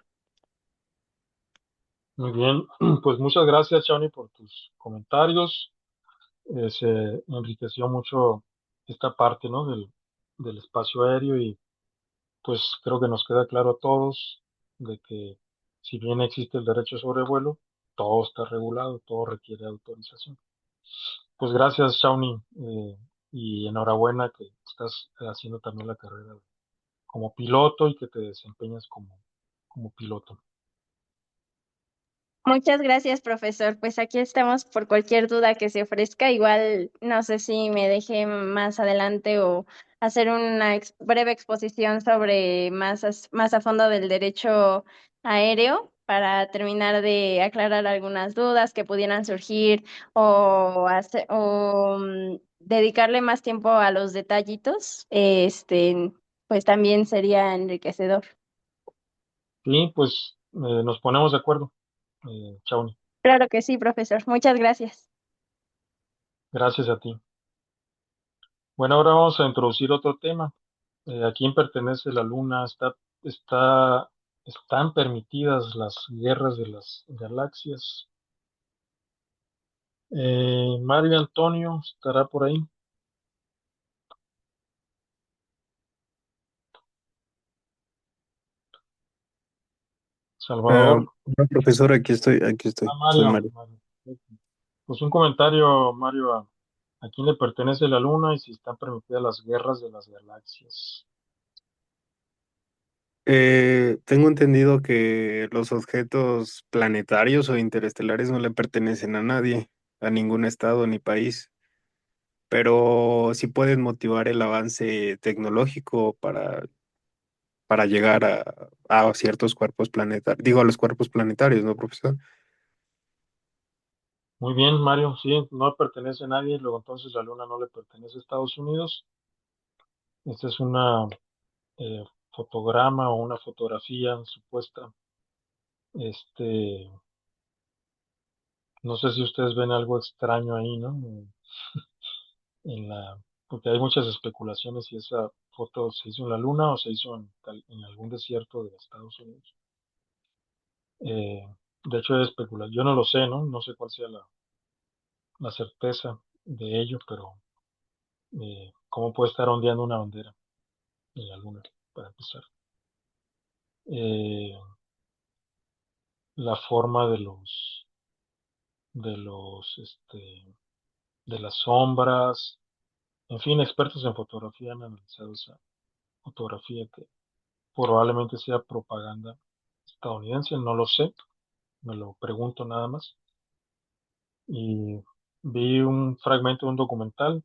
Muy bien, pues muchas gracias, Shawnee, por tus comentarios. Se enriqueció mucho esta parte, ¿no? del espacio aéreo y pues creo que nos queda claro a todos de que si bien existe el derecho sobre vuelo, todo está regulado, todo requiere autorización. Pues gracias, Shawnee, y enhorabuena que estás haciendo también la carrera como piloto y que te desempeñas como piloto.
Muchas gracias, profesor. Pues aquí estamos por cualquier duda que se ofrezca. Igual no sé si me deje más adelante o hacer una breve exposición sobre más a fondo del derecho aéreo para terminar de aclarar algunas dudas que pudieran surgir o dedicarle más tiempo a los detallitos. Pues también sería enriquecedor.
Sí, pues nos ponemos de acuerdo, Shawnee.
Claro que sí, profesor. Muchas gracias.
Gracias a ti. Bueno, ahora vamos a introducir otro tema. ¿A quién pertenece la Luna? ¿Están permitidas las guerras de las galaxias? Mario Antonio estará por ahí. Salvador.
No, profesor, aquí estoy, soy
Mario.
Mario.
Mario. Pues un comentario, Mario, ¿a quién le pertenece la Luna y si están permitidas las guerras de las galaxias?
Tengo entendido que los objetos planetarios o interestelares no le pertenecen a nadie, a ningún estado ni país, pero sí pueden motivar el avance tecnológico para llegar a ciertos cuerpos planetarios, digo a los cuerpos planetarios, ¿no, profesor?
Muy bien, Mario, sí, no pertenece a nadie, luego entonces la Luna no le pertenece a Estados Unidos. Esta es una eh, fotograma o una fotografía supuesta. Este, no sé si ustedes ven algo extraño ahí, ¿no? Porque hay muchas especulaciones si esa foto se hizo en la Luna o se hizo en algún desierto de Estados Unidos. De hecho, es especulación. Yo no lo sé, ¿no? No sé cuál sea la certeza de ello, pero ¿cómo puede estar ondeando una bandera en la Luna, para empezar? Eh, la forma de los, este, de las sombras, en fin, expertos en fotografía han analizado esa fotografía que probablemente sea propaganda estadounidense, no lo sé, me lo pregunto nada más. Y vi un fragmento de un documental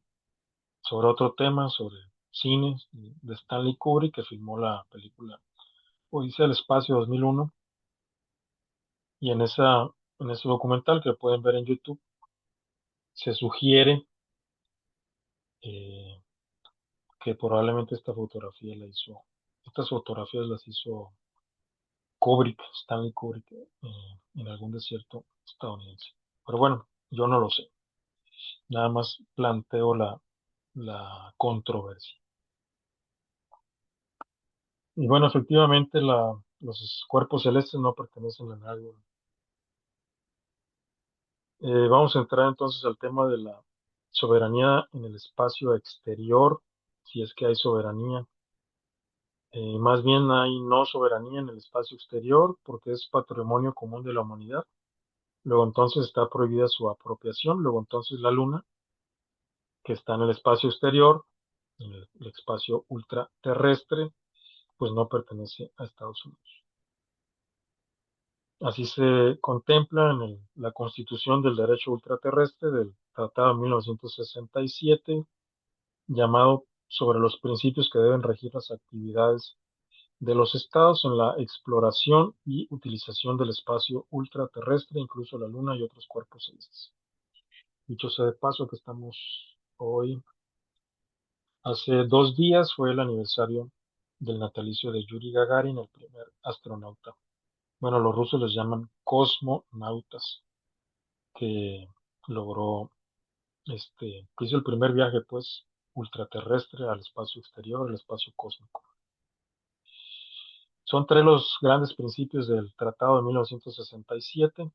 sobre otro tema, sobre cine, de Stanley Kubrick, que filmó la película Odisea del Espacio 2001, y en ese documental que pueden ver en YouTube, se sugiere eh, que probablemente estas fotografías las hizo Kubrick, Stanley Kubrick, en algún desierto estadounidense. Pero bueno, yo no lo sé, nada más planteo la controversia. Y bueno, efectivamente los cuerpos celestes no pertenecen a nadie. Vamos a entrar entonces al tema de la soberanía en el espacio exterior, si es que hay soberanía. Más bien hay no soberanía en el espacio exterior porque es patrimonio común de la humanidad. Luego entonces está prohibida su apropiación. Luego entonces la Luna, que está en el espacio exterior, en el espacio ultraterrestre, pues no pertenece a Estados Unidos. Así se contempla en la Constitución del Derecho Ultraterrestre del Tratado de 1967, llamado sobre los principios que deben regir las actividades de los estados en la exploración y utilización del espacio ultraterrestre, incluso la Luna y otros cuerpos celestes. Dicho sea de paso que estamos hoy, hace 2 días fue el aniversario del natalicio de Yuri Gagarin, el primer astronauta. Bueno, los rusos les llaman cosmonautas, que logró, que hizo el primer viaje, pues, ultraterrestre al espacio exterior, al espacio cósmico. Son tres los grandes principios del Tratado de 1967.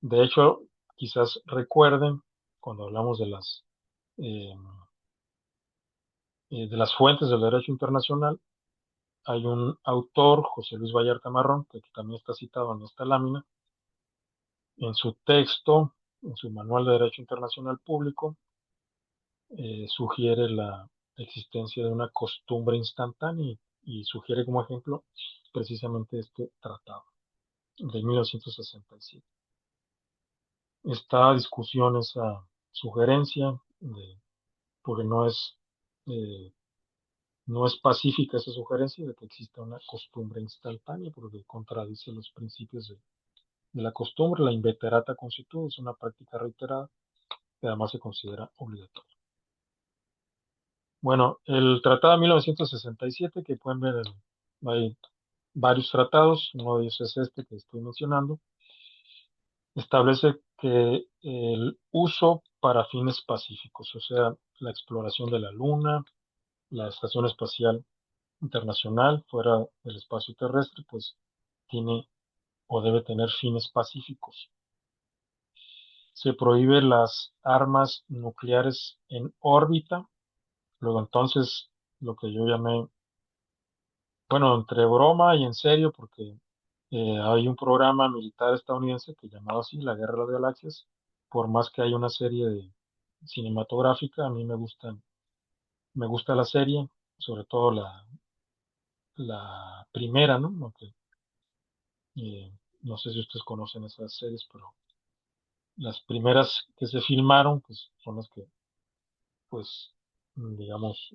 De hecho, quizás recuerden, cuando hablamos eh, de las fuentes del derecho internacional, hay un autor, José Luis Vallarta Marrón, que también está citado en esta lámina, en su texto, en su Manual de Derecho Internacional Público, sugiere la existencia de una costumbre instantánea y sugiere como ejemplo precisamente este tratado de 1967. Está a discusión esa sugerencia, porque eh, no es pacífica esa sugerencia de que exista una costumbre instantánea, porque contradice los principios de la costumbre. La inveterata constitu es una práctica reiterada que además se considera obligatoria. Bueno, el Tratado de 1967, que pueden ver, hay varios tratados, uno de ellos es este que estoy mencionando, establece que el uso para fines pacíficos, o sea, la exploración de la Luna, la Estación Espacial Internacional fuera del espacio terrestre, pues tiene o debe tener fines pacíficos. Se prohíbe las armas nucleares en órbita. Luego entonces, lo que yo llamé, bueno, entre broma y en serio, porque hay un programa militar estadounidense que llamado así, la Guerra de las Galaxias. Por más que haya una serie cinematográfica, a mí me gusta la serie, sobre todo la primera, ¿no? Eh, no sé si ustedes conocen esas series, pero las primeras que se filmaron, pues son las que, pues, digamos,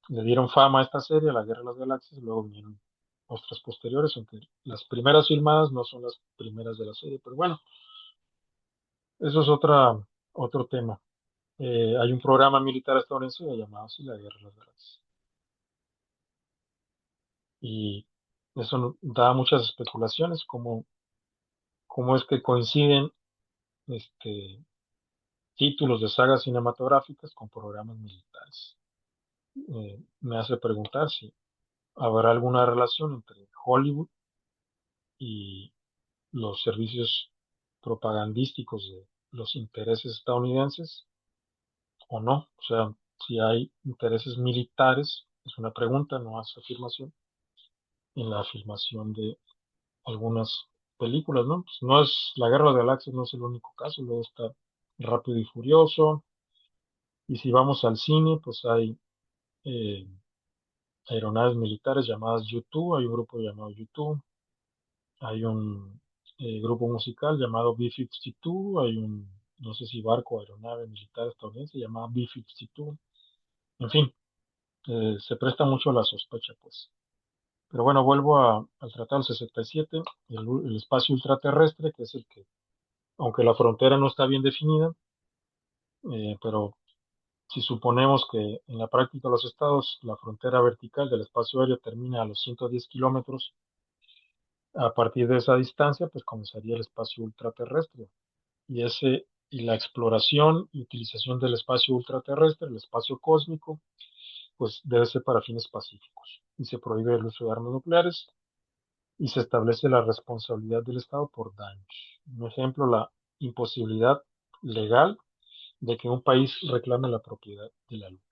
le dieron fama a esta serie, a la Guerra de las Galaxias. Luego vinieron otras posteriores, aunque las primeras filmadas no son las primeras de la serie, pero bueno, eso es otro tema. Hay un programa militar estadounidense llamado así la Guerra de las Galaxias. Y eso da muchas especulaciones, cómo es que coinciden este, títulos de sagas cinematográficas con programas militares. Me hace preguntar si habrá alguna relación entre Hollywood y los servicios propagandísticos de los intereses estadounidenses o no. O sea, si hay intereses militares, es una pregunta, no es afirmación, en la filmación de algunas películas, ¿no? Pues no es, la Guerra de las Galaxias no es el único caso, luego está Rápido y Furioso, y si vamos al cine, pues hay eh, aeronaves militares llamadas U-2, hay un grupo llamado U-2, hay un grupo musical llamado B-52, hay no sé si barco o aeronave militar estadounidense llamada B-52, en fin, se presta mucho a la sospecha, pues. Pero bueno, vuelvo al Tratado del 67, el espacio ultraterrestre, que es el que, aunque la frontera no está bien definida, pero si suponemos que en la práctica de los estados la frontera vertical del espacio aéreo termina a los 110 kilómetros, a partir de esa distancia, pues comenzaría el espacio ultraterrestre. Y la exploración y utilización del espacio ultraterrestre, el espacio cósmico, pues debe ser para fines pacíficos. Y se prohíbe el uso de armas nucleares y se establece la responsabilidad del Estado por daños. Un ejemplo, la imposibilidad legal de que un país reclame la propiedad de la Luna.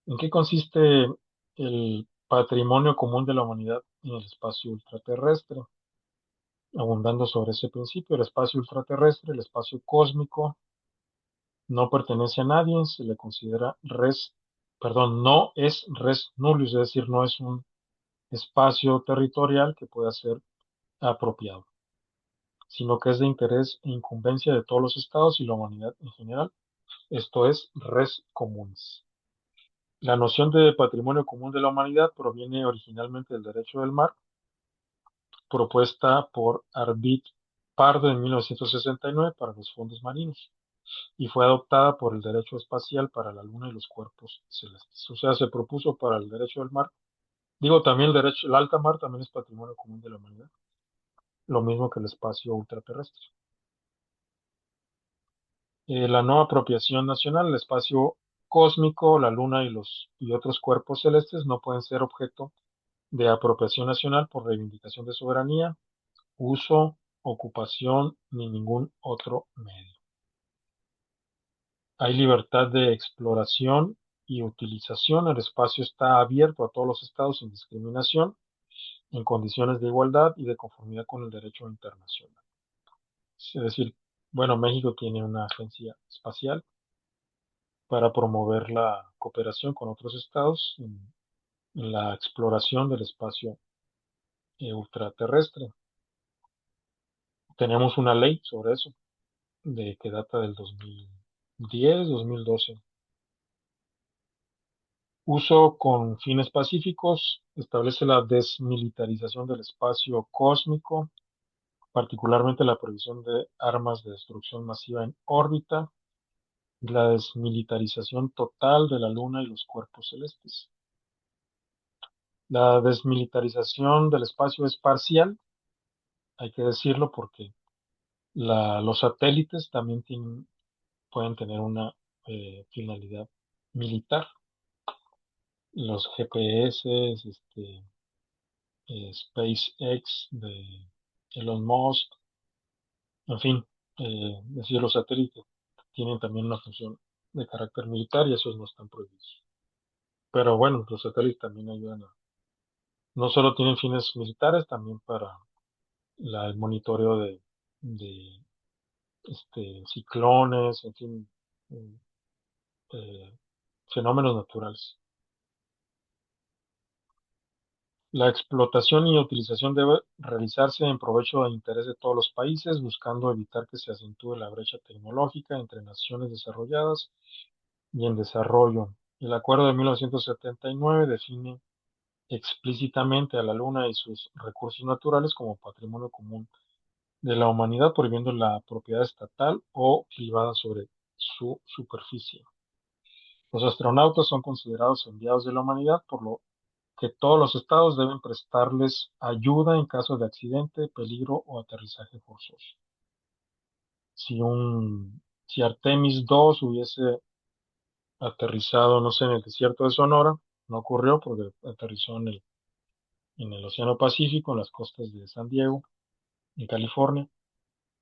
¿En qué consiste el patrimonio común de la humanidad en el espacio ultraterrestre? Abundando sobre ese principio, el espacio ultraterrestre, el espacio cósmico, no pertenece a nadie, se le considera no es res nullius, es decir, no es un espacio territorial que pueda ser apropiado, sino que es de interés e incumbencia de todos los estados y la humanidad en general, esto es, res communis. La noción de patrimonio común de la humanidad proviene originalmente del derecho del mar, propuesta por Arvid Pardo en 1969 para los fondos marinos, y fue adoptada por el derecho espacial para la Luna y los cuerpos celestes. O sea, se propuso para el derecho del mar. Digo, también el alta mar también es patrimonio común de la humanidad, lo mismo que el espacio ultraterrestre. La no apropiación nacional, el espacio cósmico, la Luna y otros cuerpos celestes no pueden ser objeto de apropiación nacional por reivindicación de soberanía, uso, ocupación ni ningún otro medio. Hay libertad de exploración y utilización. El espacio está abierto a todos los estados sin discriminación, en condiciones de igualdad y de conformidad con el derecho internacional. Es decir, bueno, México tiene una agencia espacial para promover la cooperación con otros estados en la exploración del espacio ultraterrestre. Tenemos una ley sobre eso, que data del 2010, 2012. Uso con fines pacíficos, establece la desmilitarización del espacio cósmico, particularmente la prohibición de armas de destrucción masiva en órbita, y la desmilitarización total de la Luna y los cuerpos celestes. La desmilitarización del espacio es parcial, hay que decirlo, porque los satélites también pueden tener una finalidad militar. Los GPS, SpaceX de Elon Musk, en fin, es decir, los satélites tienen también una función de carácter militar y esos no están prohibidos. Pero bueno, los satélites también ayudan no solo tienen fines militares, también para el monitoreo de ciclones, en fin, mm, eh, fenómenos naturales. La explotación y utilización debe realizarse en provecho e interés de todos los países, buscando evitar que se acentúe la brecha tecnológica entre naciones desarrolladas y en desarrollo. El Acuerdo de 1979 define explícitamente a la Luna y sus recursos naturales como patrimonio común de la humanidad, prohibiendo la propiedad estatal o privada sobre su superficie. Los astronautas son considerados enviados de la humanidad, por lo que todos los estados deben prestarles ayuda en caso de accidente, peligro o aterrizaje forzoso. Si si Artemis 2 hubiese aterrizado, no sé, en el desierto de Sonora, no ocurrió porque aterrizó en el Océano Pacífico, en las costas de San Diego, en California,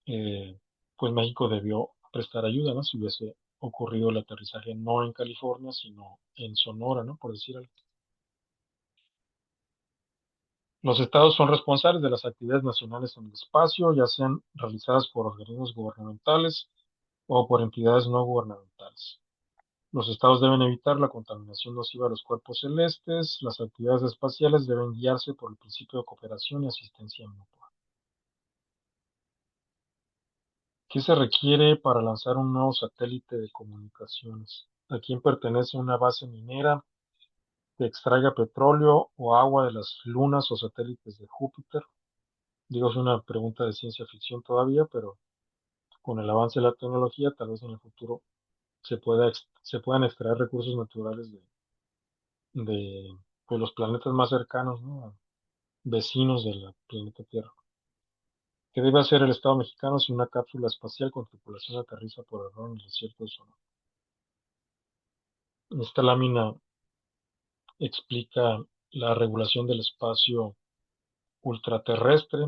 eh, pues México debió prestar ayuda, ¿no? Si hubiese ocurrido el aterrizaje no en California, sino en Sonora, ¿no? Por decir algo. Los estados son responsables de las actividades nacionales en el espacio, ya sean realizadas por organismos gubernamentales o por entidades no gubernamentales. Los estados deben evitar la contaminación nociva de los cuerpos celestes. Las actividades espaciales deben guiarse por el principio de cooperación y asistencia mutua. ¿Qué se requiere para lanzar un nuevo satélite de comunicaciones? ¿A quién pertenece una base minera que extraiga petróleo o agua de las lunas o satélites de Júpiter? Digo, es una pregunta de ciencia ficción todavía, pero con el avance de la tecnología, tal vez en el futuro se puedan extraer recursos naturales de pues, los planetas más cercanos, ¿no? Vecinos del planeta Tierra. ¿Qué debe hacer el Estado mexicano si una cápsula espacial con tripulación aterriza por error en el desierto de Sonora? Esta lámina explica la regulación del espacio ultraterrestre.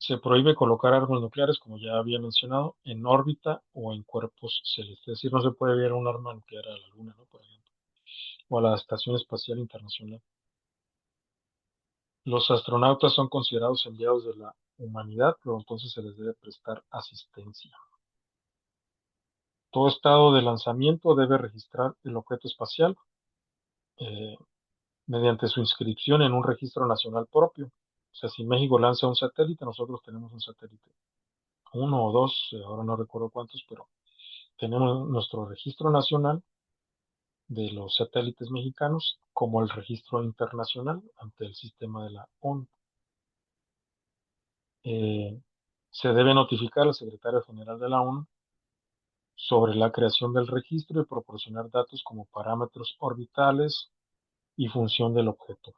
Se prohíbe colocar armas nucleares, como ya había mencionado, en órbita o en cuerpos celestes. Es decir, no se puede enviar un arma nuclear a la Luna, ¿no? Por ejemplo, o a la Estación Espacial Internacional. Los astronautas son considerados enviados de la humanidad, pero entonces se les debe prestar asistencia. Todo estado de lanzamiento debe registrar el objeto espacial. Eh, mediante su inscripción en un registro nacional propio. O sea, si México lanza un satélite, nosotros tenemos un satélite, uno o dos, ahora no recuerdo cuántos, pero tenemos nuestro registro nacional de los satélites mexicanos como el registro internacional ante el sistema de la ONU. Se debe notificar al secretario general de la ONU sobre la creación del registro y proporcionar datos como parámetros orbitales y función del objeto.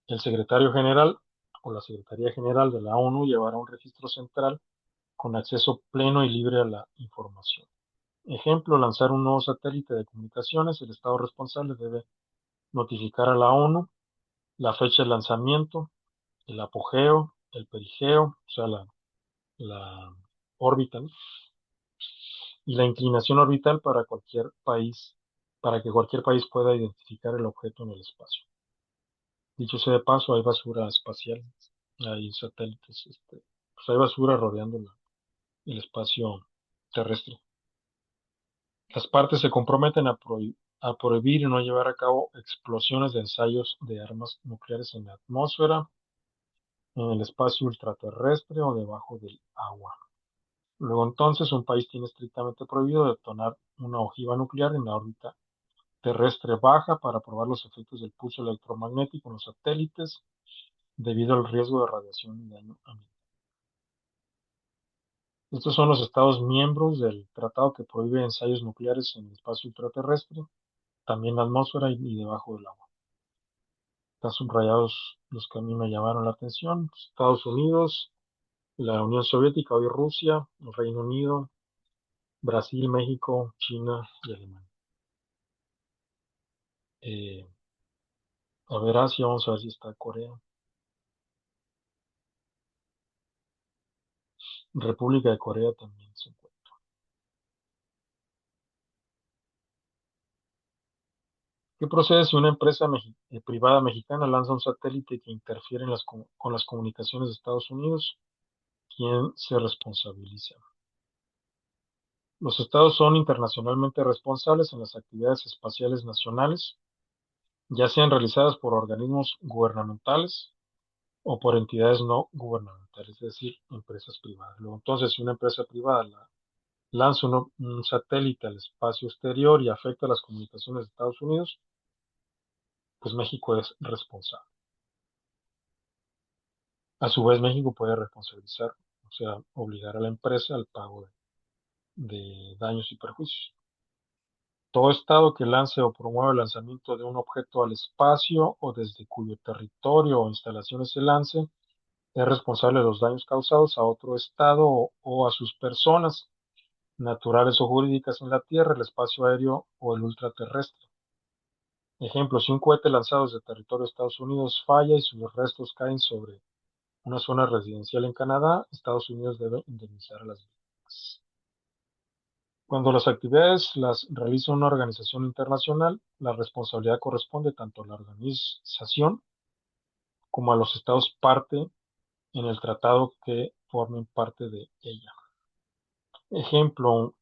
El secretario general o la Secretaría General de la ONU llevará un registro central con acceso pleno y libre a la información. Ejemplo, lanzar un nuevo satélite de comunicaciones, el Estado responsable debe notificar a la ONU la fecha de lanzamiento, el apogeo, el perigeo, o sea, la órbita, ¿no? Y la inclinación orbital para que cualquier país pueda identificar el objeto en el espacio. Dicho sea de paso, hay basura espacial, hay satélites, pues hay basura rodeando el espacio terrestre. Las partes se comprometen a prohibir y no llevar a cabo explosiones de ensayos de armas nucleares en la atmósfera, en el espacio ultraterrestre o debajo del agua. Luego entonces un país tiene estrictamente prohibido detonar una ojiva nuclear en la órbita terrestre baja para probar los efectos del pulso electromagnético en los satélites debido al riesgo de radiación y daño ambiental. Estos son los estados miembros del tratado que prohíbe ensayos nucleares en el espacio ultraterrestre, también la atmósfera y debajo del agua. Están subrayados los que a mí me llamaron la atención: Estados Unidos, la Unión Soviética, hoy Rusia, el Reino Unido, Brasil, México, China y Alemania. A ver Asia, vamos a ver si está Corea. República de Corea también se encuentra. ¿Qué procede si una empresa privada mexicana lanza un satélite que interfiere con las comunicaciones de Estados Unidos? ¿Quién se responsabiliza? Los estados son internacionalmente responsables en las actividades espaciales nacionales, ya sean realizadas por organismos gubernamentales o por entidades no gubernamentales, es decir, empresas privadas. Luego, entonces, si una empresa privada lanza un satélite al espacio exterior y afecta las comunicaciones de Estados Unidos, pues México es responsable. A su vez, México puede responsabilizar, o sea, obligar a la empresa al pago de daños y perjuicios. Todo estado que lance o promueva el lanzamiento de un objeto al espacio o desde cuyo territorio o instalaciones se lance es responsable de los daños causados a otro estado o a sus personas, naturales o jurídicas en la Tierra, el espacio aéreo o el ultraterrestre. Ejemplo, si un cohete lanzado desde territorio de Estados Unidos falla y sus restos caen sobre una zona residencial en Canadá, Estados Unidos debe indemnizar a las víctimas. Cuando las actividades las realiza una organización internacional, la responsabilidad corresponde tanto a la organización como a los estados parte en el tratado que formen parte de ella. Ejemplo,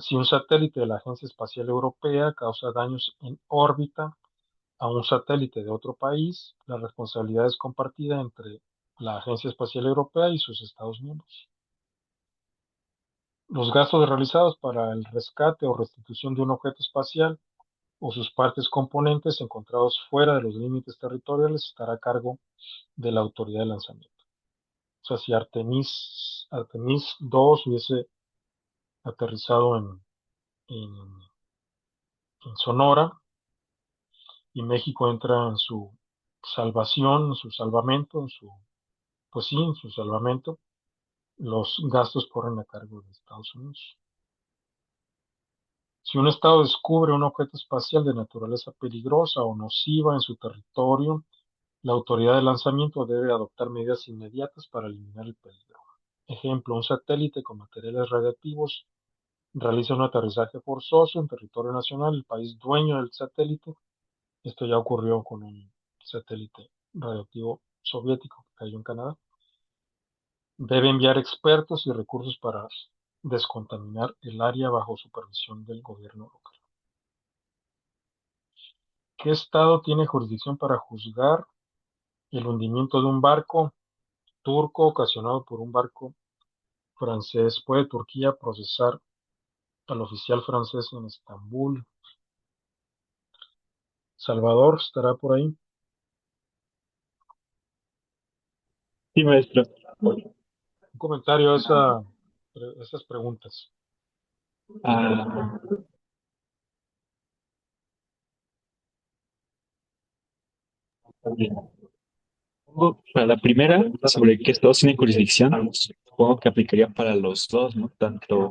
si un satélite de la Agencia Espacial Europea causa daños en órbita a un satélite de otro país, la responsabilidad es compartida entre la Agencia Espacial Europea y sus Estados miembros. Los gastos realizados para el rescate o restitución de un objeto espacial o sus partes componentes encontrados fuera de los límites territoriales estará a cargo de la autoridad de lanzamiento. O sea, si Artemis 2 hubiese aterrizado en Sonora y México entra en su salvación, en su salvamento, pues sí, en su salvamento, los gastos corren a cargo de Estados Unidos. Si un estado descubre un objeto espacial de naturaleza peligrosa o nociva en su territorio, la autoridad de lanzamiento debe adoptar medidas inmediatas para eliminar el peligro. Ejemplo, un satélite con materiales radiactivos realiza un aterrizaje forzoso en territorio nacional, el país dueño del satélite. Esto ya ocurrió con un satélite radioactivo soviético que cayó en Canadá. Debe enviar expertos y recursos para descontaminar el área bajo supervisión del gobierno local. ¿Qué estado tiene jurisdicción para juzgar el hundimiento de un barco turco ocasionado por un barco francés? ¿Puede Turquía procesar al oficial francés en Estambul? Salvador estará por ahí.
Sí, maestro.
Un comentario a esas preguntas.
Ah, bien. Para la primera, sobre qué estados tienen jurisdicción, supongo que aplicaría para los dos, ¿no? Tanto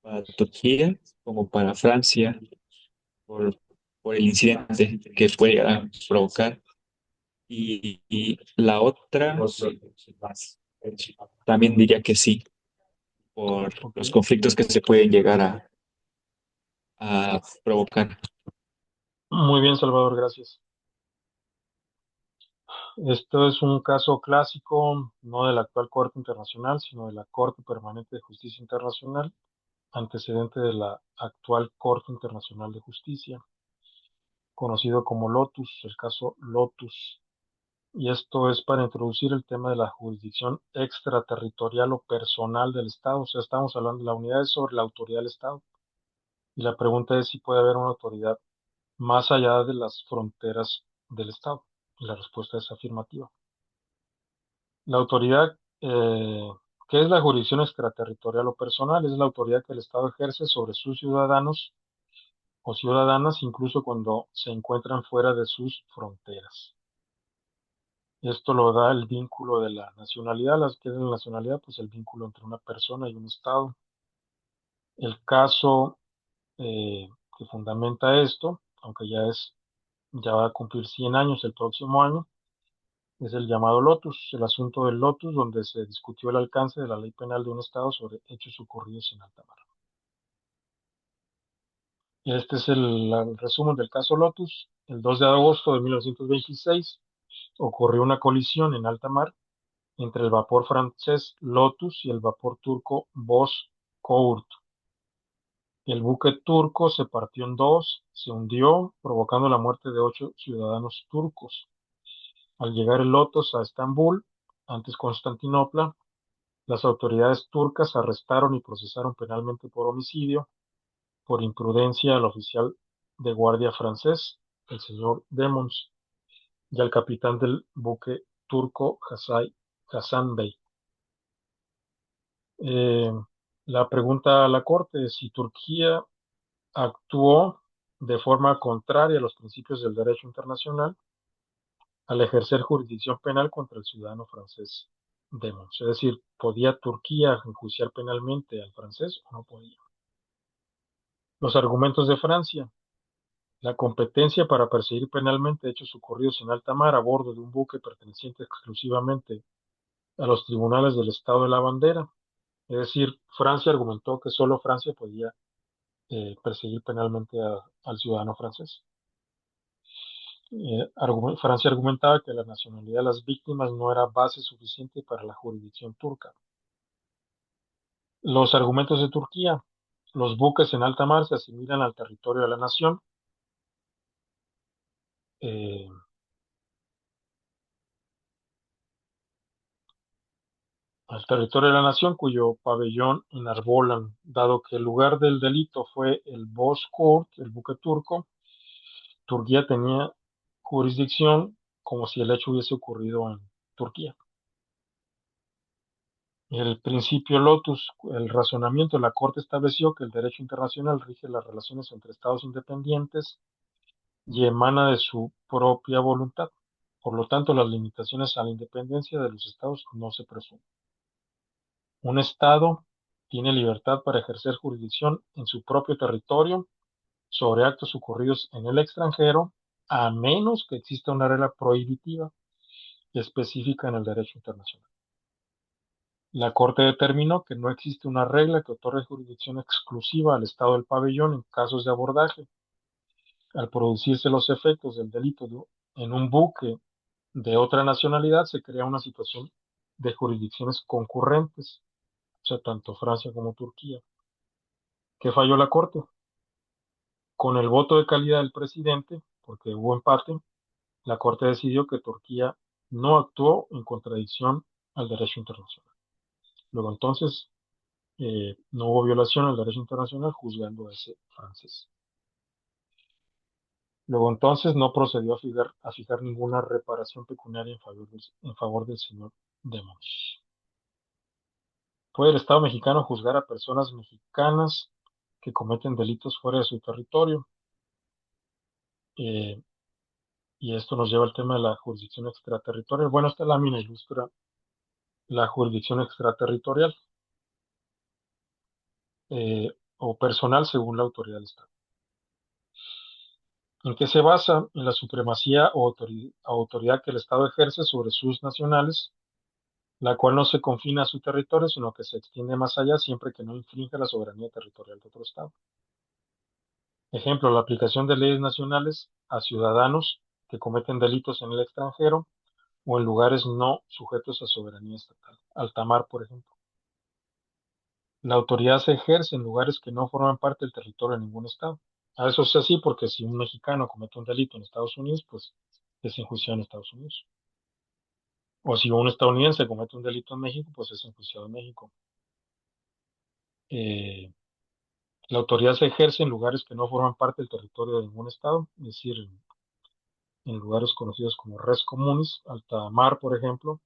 para Turquía como para Francia, por, por el incidente que puede llegar a provocar. Y la otra, también diría que sí, por
Ok.
los conflictos que se pueden llegar a provocar.
Muy bien, Salvador, gracias. Esto es un caso clásico, no de la actual Corte Internacional, sino de la Corte Permanente de Justicia Internacional, antecedente de la actual Corte Internacional de Justicia, conocido como Lotus, el caso Lotus. Y esto es para introducir el tema de la jurisdicción extraterritorial o personal del Estado. O sea, estamos hablando de la unidad es sobre la autoridad del Estado. Y la pregunta es si puede haber una autoridad más allá de las fronteras del Estado. Y la respuesta es afirmativa. La autoridad, ¿qué es la jurisdicción extraterritorial o personal? Es la autoridad que el Estado ejerce sobre sus ciudadanos o ciudadanas, incluso cuando se encuentran fuera de sus fronteras. Esto lo da el vínculo de la nacionalidad. ¿Qué es la nacionalidad? Pues el vínculo entre una persona y un Estado. El caso que fundamenta esto, aunque ya va a cumplir 100 años el próximo año, es el llamado Lotus, el asunto del Lotus, donde se discutió el alcance de la ley penal de un Estado sobre hechos ocurridos en alta mar. Este es el resumen del caso Lotus. El 2 de agosto de 1926 ocurrió una colisión en alta mar entre el vapor francés Lotus y el vapor turco Bozkurt. El buque turco se partió en dos, se hundió, provocando la muerte de 8 ciudadanos turcos. Al llegar el Lotus a Estambul, antes Constantinopla, las autoridades turcas arrestaron y procesaron penalmente por homicidio, por imprudencia al oficial de guardia francés, el señor Demons, y al capitán del buque turco Hassan Bey. Eh, la pregunta a la Corte es si Turquía actuó de forma contraria a los principios del derecho internacional al ejercer jurisdicción penal contra el ciudadano francés Demons. Es decir, ¿podía Turquía enjuiciar penalmente al francés o no podía? Los argumentos de Francia. La competencia para perseguir penalmente hechos ocurridos en alta mar a bordo de un buque perteneciente exclusivamente a los tribunales del Estado de la Bandera. Es decir, Francia argumentó que solo Francia podía perseguir penalmente al ciudadano francés. Francia argumentaba que la nacionalidad de las víctimas no era base suficiente para la jurisdicción turca. Los argumentos de Turquía. Los buques en alta mar se asimilan al territorio de la nación. eh, al territorio de la nación cuyo pabellón enarbolan, dado que el lugar del delito fue el Bozkurt, el buque turco. Turquía tenía jurisdicción como si el hecho hubiese ocurrido en Turquía. El principio Lotus, el razonamiento de la Corte estableció que el derecho internacional rige las relaciones entre estados independientes y emana de su propia voluntad. Por lo tanto, las limitaciones a la independencia de los estados no se presumen. Un estado tiene libertad para ejercer jurisdicción en su propio territorio sobre actos ocurridos en el extranjero, a menos que exista una regla prohibitiva específica en el derecho internacional. La Corte determinó que no existe una regla que otorgue jurisdicción exclusiva al Estado del pabellón en casos de abordaje. Al producirse los efectos del delito en un buque de otra nacionalidad, se crea una situación de jurisdicciones concurrentes, o sea, tanto Francia como Turquía. ¿Qué falló la Corte? Con el voto de calidad del presidente, porque hubo empate, la Corte decidió que Turquía no actuó en contradicción al derecho internacional. Luego entonces no hubo violación al derecho internacional juzgando a ese francés. Luego entonces no procedió a fijar ninguna reparación pecuniaria en favor del señor Demos. ¿Puede el Estado mexicano juzgar a personas mexicanas que cometen delitos fuera de su territorio? Eh, y esto nos lleva al tema de la jurisdicción extraterritorial. Bueno, esta lámina ilustra la jurisdicción extraterritorial o personal según la autoridad del Estado. ¿En qué se basa? En la supremacía o autoridad que el Estado ejerce sobre sus nacionales, la cual no se confina a su territorio, sino que se extiende más allá siempre que no infrinja la soberanía territorial de otro Estado. Ejemplo, la aplicación de leyes nacionales a ciudadanos que cometen delitos en el extranjero o en lugares no sujetos a soberanía estatal. Alta mar, por ejemplo. La autoridad se ejerce en lugares que no forman parte del territorio de ningún Estado. A eso es así porque si un mexicano comete un delito en Estados Unidos, pues es enjuiciado en Estados Unidos. O si un estadounidense comete un delito en México, pues es enjuiciado en México. Eh, la autoridad se ejerce en lugares que no forman parte del territorio de ningún Estado, es decir, en lugares conocidos como res communis, alta mar, por ejemplo.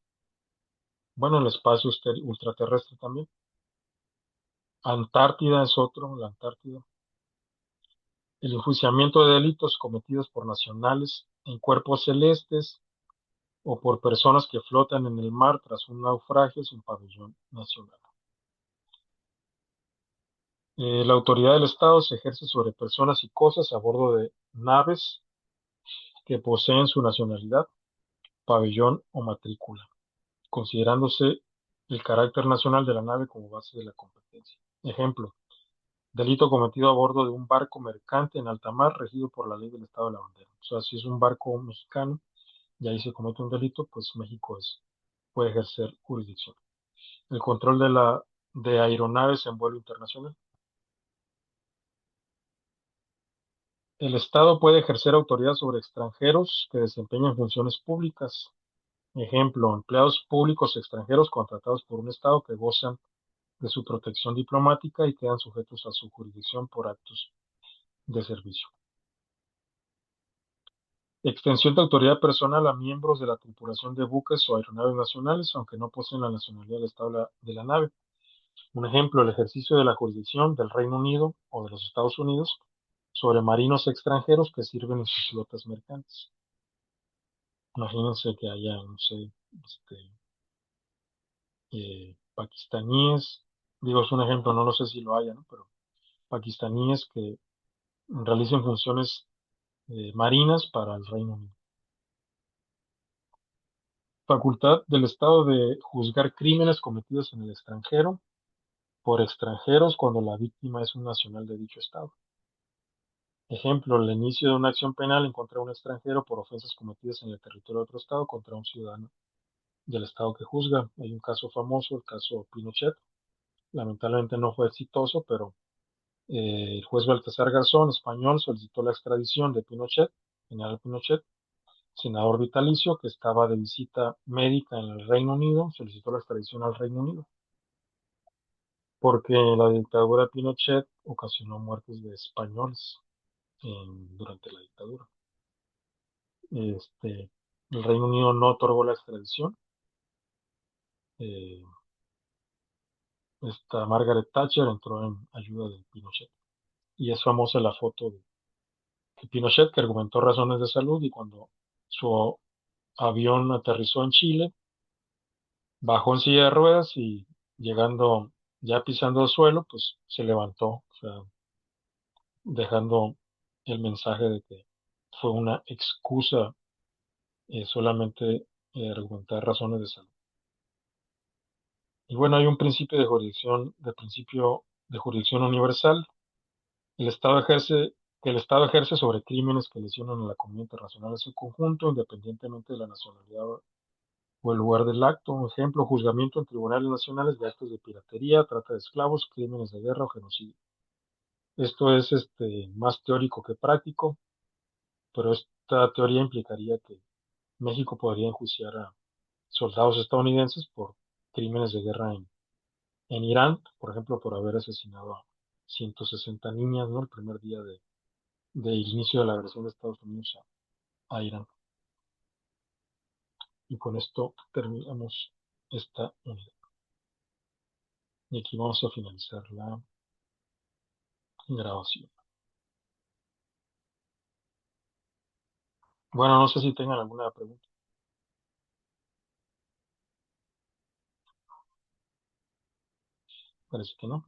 Bueno, el espacio ultraterrestre también. Antártida es otro, la Antártida. El enjuiciamiento de delitos cometidos por nacionales en cuerpos celestes o por personas que flotan en el mar tras un naufragio sin pabellón nacional. La autoridad del Estado se ejerce sobre personas y cosas a bordo de naves que poseen su nacionalidad, pabellón o matrícula, considerándose el carácter nacional de la nave como base de la competencia. Ejemplo, delito cometido a bordo de un barco mercante en alta mar regido por la ley del Estado de la Bandera. O sea, si es un barco mexicano y ahí se comete un delito, pues México puede ejercer jurisdicción. El control de aeronaves en vuelo internacional. El Estado puede ejercer autoridad sobre extranjeros que desempeñan funciones públicas. Ejemplo, empleados públicos extranjeros contratados por un Estado que gozan de su protección diplomática y quedan sujetos a su jurisdicción por actos de servicio. Extensión de autoridad personal a miembros de la tripulación de buques o aeronaves nacionales, aunque no poseen la nacionalidad del Estado de la nave. Un ejemplo, el ejercicio de la jurisdicción del Reino Unido o de los Estados Unidos sobre marinos extranjeros que sirven en sus flotas mercantes. Imagínense que haya, no sé, pakistaníes, digo, es un ejemplo, no lo sé si lo haya, ¿no? Pero pakistaníes que realicen funciones marinas para el Reino Unido. Facultad del Estado de juzgar crímenes cometidos en el extranjero por extranjeros cuando la víctima es un nacional de dicho Estado. Ejemplo, el inicio de una acción penal en contra de un extranjero por ofensas cometidas en el territorio de otro Estado contra un ciudadano del Estado que juzga. Hay un caso famoso, el caso Pinochet. Lamentablemente no fue exitoso, pero el juez Baltasar Garzón, español, solicitó la extradición de Pinochet, general Pinochet, senador vitalicio, que estaba de visita médica en el Reino Unido, solicitó la extradición al Reino Unido, porque la dictadura de Pinochet ocasionó muertes de españoles durante la dictadura. El Reino Unido no otorgó la extradición. Eh, Esta Margaret Thatcher entró en ayuda de Pinochet. Y es famosa la foto de Pinochet que argumentó razones de salud y cuando su avión aterrizó en Chile, bajó en silla de ruedas y llegando, ya pisando el suelo, pues se levantó, o sea, dejando el mensaje de que fue una excusa solamente argumentar razones de salud. Y bueno, hay un principio de principio de jurisdicción universal. El Estado ejerce, que el Estado ejerce sobre crímenes que lesionan a la comunidad internacional en su conjunto, independientemente de la nacionalidad o el lugar del acto. Un ejemplo, juzgamiento en tribunales nacionales de actos de piratería, trata de esclavos, crímenes de guerra o genocidio. Esto es más teórico que práctico, pero es Esta teoría implicaría que México podría enjuiciar a soldados estadounidenses por crímenes de guerra en Irán, por ejemplo, por haber asesinado a 160 niñas, ¿no? El primer día del inicio de la agresión de Estados Unidos a Irán. Y con esto terminamos esta unidad. Y aquí vamos a finalizar la grabación. Bueno, no sé si tengan alguna pregunta. Parece que no.